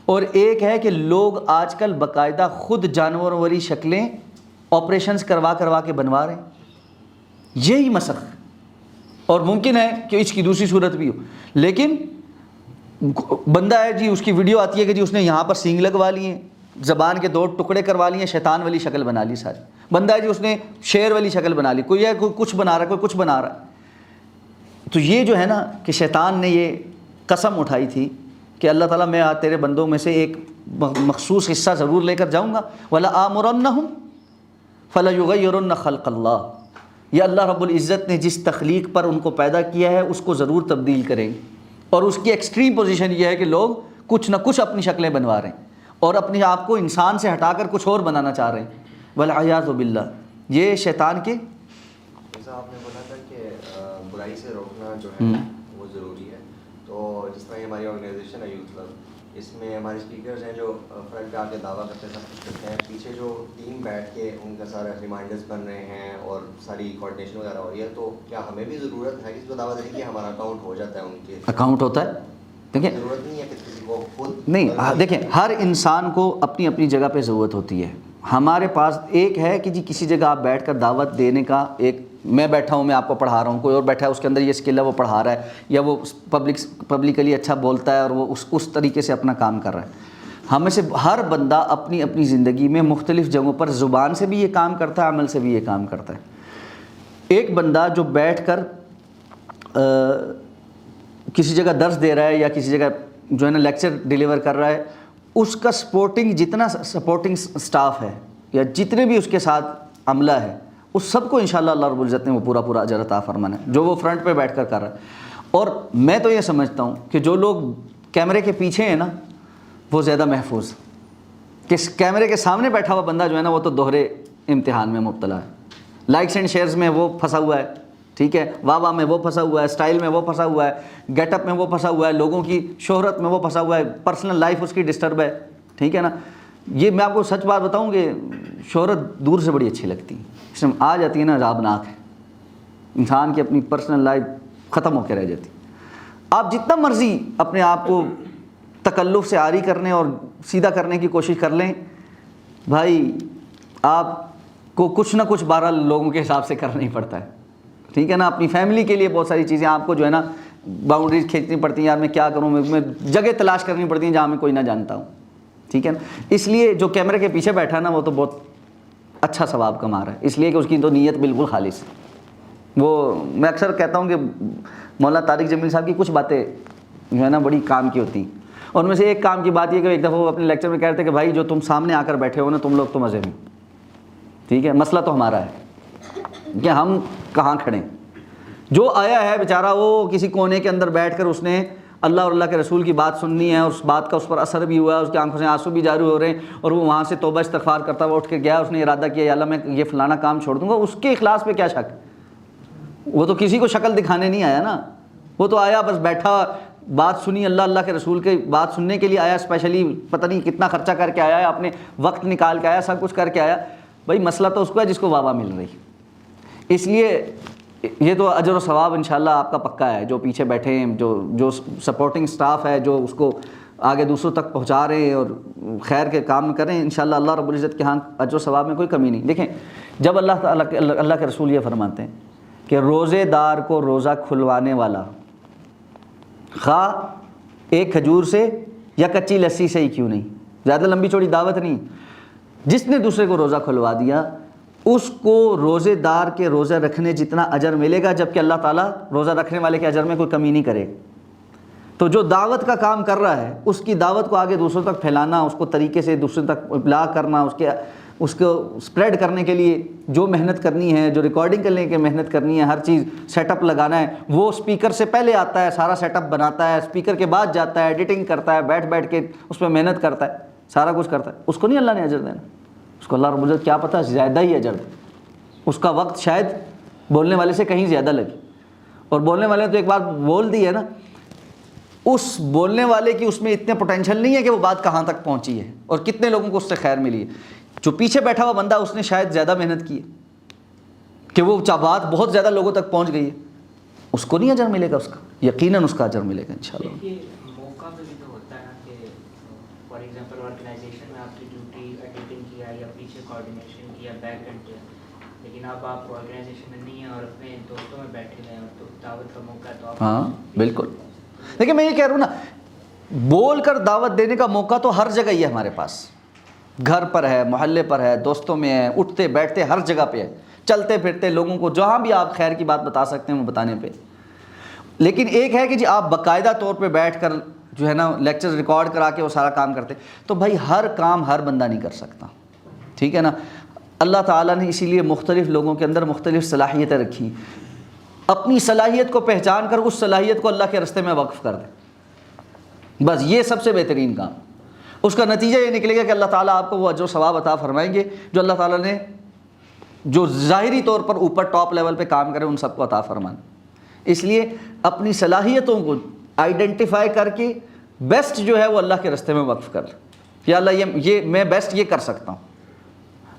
اور ایک ہے کہ لوگ آج کل باقاعدہ خود جانوروں والی شکلیں آپریشنز کروا کے بنوا رہے ہیں, یہی مسخ. اور ممکن ہے کہ اس کی دوسری صورت بھی ہو, لیکن بندہ ہے جی اس کی ویڈیو آتی ہے کہ جی اس نے یہاں پر سینگ لگوا لی ہیں, زبان کے 2 ٹکڑے کروا لیے, شیطان والی شکل بنا لی ساری. بندہ ہے جی اس نے شیر والی شکل بنا لی, کوئی ہے کوئی کچھ بنا رہا ہے, کوئی کچھ بنا رہا ہے. تو یہ جو ہے نا کہ شیطان نے یہ قسم اٹھائی تھی کہ اللہ تعالیٰ میں آج تیرے بندوں میں سے ایک مخصوص حصہ ضرور لے کر جاؤں گا, وَلَآمُرَنَّهُمْ فَلَيُغَيِّرُنَّ خَلْقَ اللَّهِ, یہ اللہ رب العزت نے جس تخلیق پر ان کو پیدا کیا ہے اس کو ضرور تبدیل کریں گے. اور اس کی ایکسٹریم پوزیشن یہ ہے کہ لوگ کچھ نہ کچھ اپنی شکلیں بنوا رہے ہیں اور اپنے آپ کو انسان سے ہٹا کر کچھ اور بنانا چاہ رہے ہیں. والعیاذ باللہ, یہ شیطان کے. جیسا آپ نے بولا تھا کہ برائی سے روکنا جو ہے وہ ضروری ہے, تو جس طرح ہماری آرگنائزیشن ہے یوتھ کلب, اس میں ہمارے اسپیکرز ہیں جو فرنٹ پہ آ کے دعویٰ کرتے ہیں, سب کچھ کرتے ہیں, پیچھے جو ٹیم بیٹھ کے ان کا سارا ریمائنڈرز بن رہے ہیں اور ساری کوآرڈینیشن وغیرہ ہو رہی ہے, تو کیا ہمیں بھی ضرورت ہے اس کو دعویٰ دینے کی؟ ہمارا اکاؤنٹ ہو جاتا ہے ان کے اکاؤنٹ ہوتا ہے. دیکھیں ضرورت نہیں ہے کہ کسی کو خود نہیں, دیکھیں ہر انسان کو اپنی اپنی جگہ پہ ضرورت ہوتی ہے. ہمارے پاس ایک ہے کہ جی کسی جگہ آپ بیٹھ کر دعوت دینے کا, ایک میں بیٹھا ہوں میں آپ کو پڑھا رہا ہوں, کوئی اور بیٹھا ہے اس کے اندر یہ اسکل ہے وہ پڑھا رہا ہے, یا وہ پبلکلی اچھا بولتا ہے اور وہ اس طریقے سے اپنا کام کر رہا ہے. ہمیں سے ہر بندہ اپنی اپنی زندگی میں مختلف جگہوں پر زبان سے بھی یہ کام کرتا ہے, عمل سے بھی یہ کام کرتا ہے. ایک بندہ جو بیٹھ کر کسی جگہ درس دے رہا ہے یا کسی جگہ جو ہے نا لیکچر ڈیلیور کر رہا ہے, اس کا سپورٹنگ جتنا سپورٹنگ سٹاف ہے یا جتنے بھی اس کے ساتھ عملہ ہے اس سب کو انشاءاللہ اللہ رب العزت نے وہ پورا اجر عطا فرمانا ہے جو وہ فرنٹ پہ بیٹھ کر رہا ہے. اور میں تو یہ سمجھتا ہوں کہ جو لوگ کیمرے کے پیچھے ہیں نا وہ زیادہ محفوظ, کہ کیمرے کے سامنے بیٹھا ہوا بندہ جو ہے نا وہ تو دوہرے امتحان میں مبتلا ہے. لائکس اینڈ شیئرز میں وہ پھنسا ہوا ہے, ٹھیک ہے, واہ میں وہ پھنسا ہوا ہے, اسٹائل میں وہ پھنسا ہوا ہے, گیٹ اپ میں وہ پھنسا ہوا ہے, لوگوں کی شہرت میں وہ پھنسا ہوا ہے, پرسنل لائف اس کی ڈسٹرب ہے. ٹھیک ہے نا. یہ میں آپ کو سچ بات بتاؤں کہ شہرت دور سے بڑی اچھی لگتی ہے, اس میں آ جاتی ہے نا عذابناک ہے, انسان کی اپنی پرسنل لائف ختم ہو کے رہ جاتی. آپ جتنا مرضی اپنے آپ کو تکلف سے عاری کرنے اور سیدھا کرنے کی کوشش کر لیں, بھائی آپ کو کچھ نہ کچھ 12 لوگوں کے حساب سے کرنا ہی پڑتا ہے. ٹھیک ہے نا. اپنی فیملی کے لیے بہت ساری چیزیں آپ کو جو ہے نا باؤنڈریز کھینچنی پڑتی ہیں, یار میں کیا کروں, میں جگہ تلاش کرنی پڑتی ہیں جہاں میں کوئی نہ جانتا ہوں. ٹھیک ہے نا. اس لیے جو کیمرے کے پیچھے بیٹھا نا وہ تو بہت اچھا ثواب کما رہا ہے, اس لیے کہ اس کی تو نیت بالکل خالص ہے. وہ میں اکثر کہتا ہوں کہ مولانا طارق جمیل صاحب کی کچھ باتیں جو ہے نا بڑی کام کی ہوتی ہیں, اور ان میں سے ایک کام کی بات یہ کہ ایک دفعہ وہ اپنے لیکچر میں کہہ رہے تھے کہ بھائی جو تم سامنے آ کر بیٹھے ہو نا تم لوگ تو مزے میں, ٹھیک ہے, مسئلہ تو ہمارا ہے کہ ہم کہاں کھڑے. جو آیا ہے بیچارہ وہ کسی کونے کے اندر بیٹھ کر اس نے اللہ اور اللہ کے رسول کی بات سننی ہے, اس بات کا اس پر اثر بھی ہوا ہے, اس کی آنکھوں سے آنسو بھی جاری ہو رہے ہیں, اور وہ وہاں سے توبہ استغفار کرتا ہوا اٹھ کے گیا, اس نے ارادہ کیا یا اللہ میں یہ فلانا کام چھوڑ دوں گا. اس کے اخلاص پہ کیا شک, وہ تو کسی کو شکل دکھانے نہیں آیا نا, وہ تو آیا بس بیٹھا, بات سنی, اللہ اللہ کے رسول کی بات سننے کے لیے آیا, اسپیشلی پتہ نہیں کتنا خرچہ کر کے آیا ہے, اپنے وقت نکال کے آیا, سب کچھ کر کے آیا. بھائی مسئلہ تو اس کو ہے جس کو واہ واہ مل رہی. اس لیے یہ تو اجر و ثواب انشاءاللہ آپ کا پکا ہے، جو پیچھے بیٹھے ہیں، جو سپورٹنگ سٹاف ہے، جو اس کو آگے دوسروں تک پہنچا رہے ہیں اور خیر کے کام کریں، انشاءاللہ اللہ رب العزت کے ہاں اجر و ثواب میں کوئی کمی نہیں۔ دیکھیں جب اللہ کے رسول یہ فرماتے ہیں کہ روزے دار کو روزہ کھلوانے والا خواہ ایک کھجور سے یا کچی لسی سے ہی کیوں نہیں، زیادہ لمبی چوڑی دعوت نہیں، جس نے دوسرے کو روزہ کھلوا دیا اس کو روزے دار کے روزہ رکھنے جتنا اجر ملے گا، جبکہ اللہ تعالیٰ روزہ رکھنے والے کے اجر میں کوئی کمی نہیں کرے۔ تو جو دعوت کا کام کر رہا ہے اس کی دعوت کو آگے دوسروں تک پھیلانا، اس کو طریقے سے دوسروں تک ابلاغ کرنا، اس کو سپریڈ کرنے کے لیے جو محنت کرنی ہے، جو ریکارڈنگ کرنے کی محنت کرنی ہے، ہر چیز سیٹ اپ لگانا ہے، وہ اسپیکر سے پہلے آتا ہے، سارا سیٹ اپ بناتا ہے، اسپیکر کے بعد جاتا ہے، ایڈیٹنگ کرتا ہے، بیٹھ کے اس پہ محنت کرتا ہے، سارا کچھ کرتا ہے، اس کو نہیں اللہ نے اجر دینا، اس کو اللہ رب العزت کیا پتہ زیادہ ہی اجر دے، اس کا وقت شاید بولنے والے سے کہیں زیادہ لگے، اور بولنے والے نے تو ایک بار بول دی ہے نا، اس بولنے والے کی اس میں اتنے پوٹینشیل نہیں ہے کہ وہ بات کہاں تک پہنچی ہے اور کتنے لوگوں کو اس سے خیر ملی ہے۔ جو پیچھے بیٹھا ہوا بندہ اس نے شاید زیادہ محنت کی ہے کہ وہ بات بہت زیادہ لوگوں تک پہنچ گئی ہے، اس کو نہیں اجر ملے گا، اس کا یقیناً اس کا اجر ملے گا انشاءاللہ۔ موقع پہ بھی تو ہوتا ہے کہ فار ایگزامپل آرگنائزیشن میں آپ کی ڈیوٹی ایڈیٹنگ کیا یا پیچھے کوآرڈینیشن کیا بیک اینڈ کیا، لیکن اب آپ آرگنائزیشن میں نہیں ہیں اور اپنے دوستوں میں بیٹھے ہیں اور تو دعوت کا موقع ہے تو آپ ہاں بالکل۔ دیکھیں میں یہ کہہ رہا ہوں نا، بول کر دعوت دینے کا موقع تو ہر جگہ ہی ہے ہمارے پاس، گھر پر ہے، محلے پر ہے، دوستوں میں ہے، اٹھتے بیٹھتے ہر جگہ پہ ہے، چلتے پھرتے لوگوں کو جہاں بھی آپ خیر کی بات بتا سکتے ہیں وہ بتانے پہ۔ لیکن ایک ہے کہ جی آپ باقاعدہ طور پہ بیٹھ کر جو ہے نا لیکچر ریکارڈ کرا کے وہ سارا کام کرتے، تو بھائی ہر کام ہر بندہ نہیں کر سکتا، ٹھیک ہے نا۔ اللہ تعالیٰ نے اسی لیے مختلف لوگوں کے اندر مختلف صلاحیتیں رکھی، اپنی صلاحیت کو پہچان کر اس صلاحیت کو اللہ کے راستے میں وقف کر دیں، بس یہ سب سے بہترین کام۔ اس کا نتیجہ یہ نکلے گا کہ اللہ تعالیٰ آپ کو وہ اجر و ثواب عطا فرمائیں گے جو اللہ تعالیٰ نے جو ظاہری طور پر اوپر ٹاپ لیول پہ کام کرے ان سب کو عطا فرمائیں۔ اس لیے اپنی صلاحیتوں کو آئیڈینٹیفائی کر کے بیسٹ جو ہے وہ اللہ کے راستے میں وقف کر لیں، یا اللہ یہ میں بیسٹ یہ کر سکتا ہوں،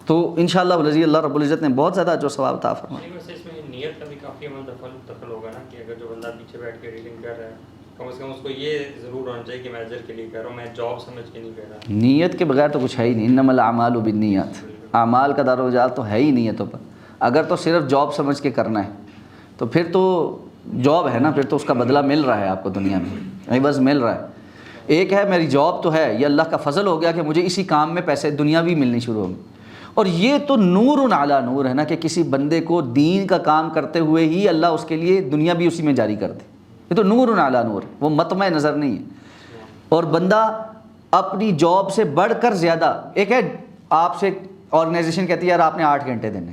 تو انشاءاللہ اللہ رب العزت نے بہت زیادہ اجر و ثواب عطا فرمائے۔ اس میں نیت کا بھی کافی دخل ہوگا نا، کہ اگر جو بندہ پیچھے بیٹھ کے ریڈنگ کر رہا ہے کم از کم اس کو یہ ضرور ہونا چاہیے کہ میں اجر کے لیے کر رہا ہوں، میں جاب سمجھ کے نہیں کر رہا۔ نیت کے بغیر تو کچھ ہے ہی نہیں، انما الاعمال بالنیات، اعمال کا دار و مدار تو ہے ہی نیتوں پر۔ اگر تو صرف جاب سمجھ کے کرنا ہے تو پھر تو جاب ہے نا، پھر تو اس کا بدلہ مل رہا ہے آپ کو دنیا میں، نہیں بس مل رہا ہے۔ ایک ہے میری جاب تو ہے، یہ اللہ کا فضل ہو گیا کہ مجھے اسی کام میں پیسے دنیا بھی ملنی شروع ہوں گی، اور یہ تو نور علی نور ہے نا کہ کسی بندے کو دین کا کام کرتے ہوئے ہی اللہ اس کے لیے دنیا بھی اسی میں جاری کر دے، یہ تو نور علی نور، وہ مطمع نظر نہیں ہے۔ اور بندہ اپنی جاب سے بڑھ کر زیادہ، ایک ہے آپ سے آرگنائزیشن کہتی ہے یار آپ نے 8 گھنٹے دینے،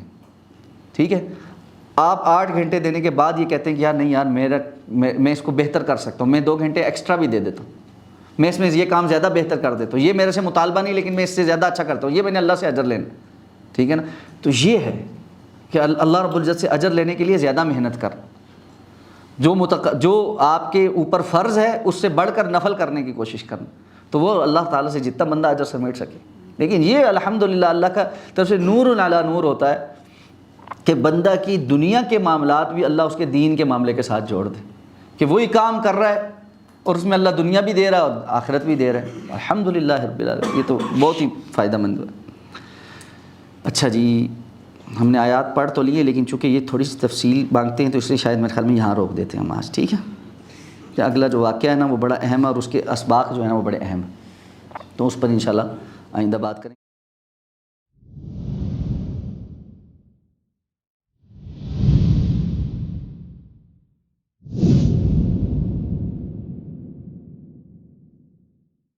ٹھیک ہے، آپ 8 گھنٹے دینے کے بعد یہ کہتے ہیں کہ یار نہیں یار میں اس کو بہتر کر سکتا ہوں، میں 2 گھنٹے ایکسٹرا بھی دے دیتا ہوں، میں اس میں یہ کام زیادہ بہتر کر دیتا ہوں، یہ میرے سے مطالبہ نہیں لیکن میں اس سے زیادہ اچھا کرتا ہوں، یہ میں نے اللہ سے اجر لینا، ٹھیک ہے نا۔ تو یہ ہے کہ اللہ رب العزت سے اجر لینے کے لیے زیادہ محنت کر، جو آپ کے اوپر فرض ہے اس سے بڑھ کر نفل کرنے کی کوشش کرنا، تو وہ اللہ تعالیٰ سے جتنا بندہ اجر سمیٹ سکے۔ لیکن یہ الحمدللہ اللہ کا طرف سے نور علی نور ہوتا ہے کہ بندہ کی دنیا کے معاملات بھی اللہ اس کے دین کے معاملے کے ساتھ جوڑ دے، کہ وہی کام کر رہا ہے اور اس میں اللہ دنیا بھی دے رہا ہے اور آخرت بھی دے رہا ہے، الحمدللہ رب العالمین۔ یہ تو بہت ہی فائدہ مند ہے۔ اچھا جی، ہم نے آیات پڑھ تو لیے لیکن چونکہ یہ تھوڑی سی تفصیل مانگتے ہیں تو اس لیے شاید میرے خیال میں یہاں روک دیتے ہیں ہم آج، ٹھیک ہے، کہ اگلا جو واقعہ ہے نا وہ بڑا اہم ہے اور اس کے اسباق جو ہے نا وہ بڑے اہم ہیں، تو اس پر انشاءاللہ آئندہ بات کریں۔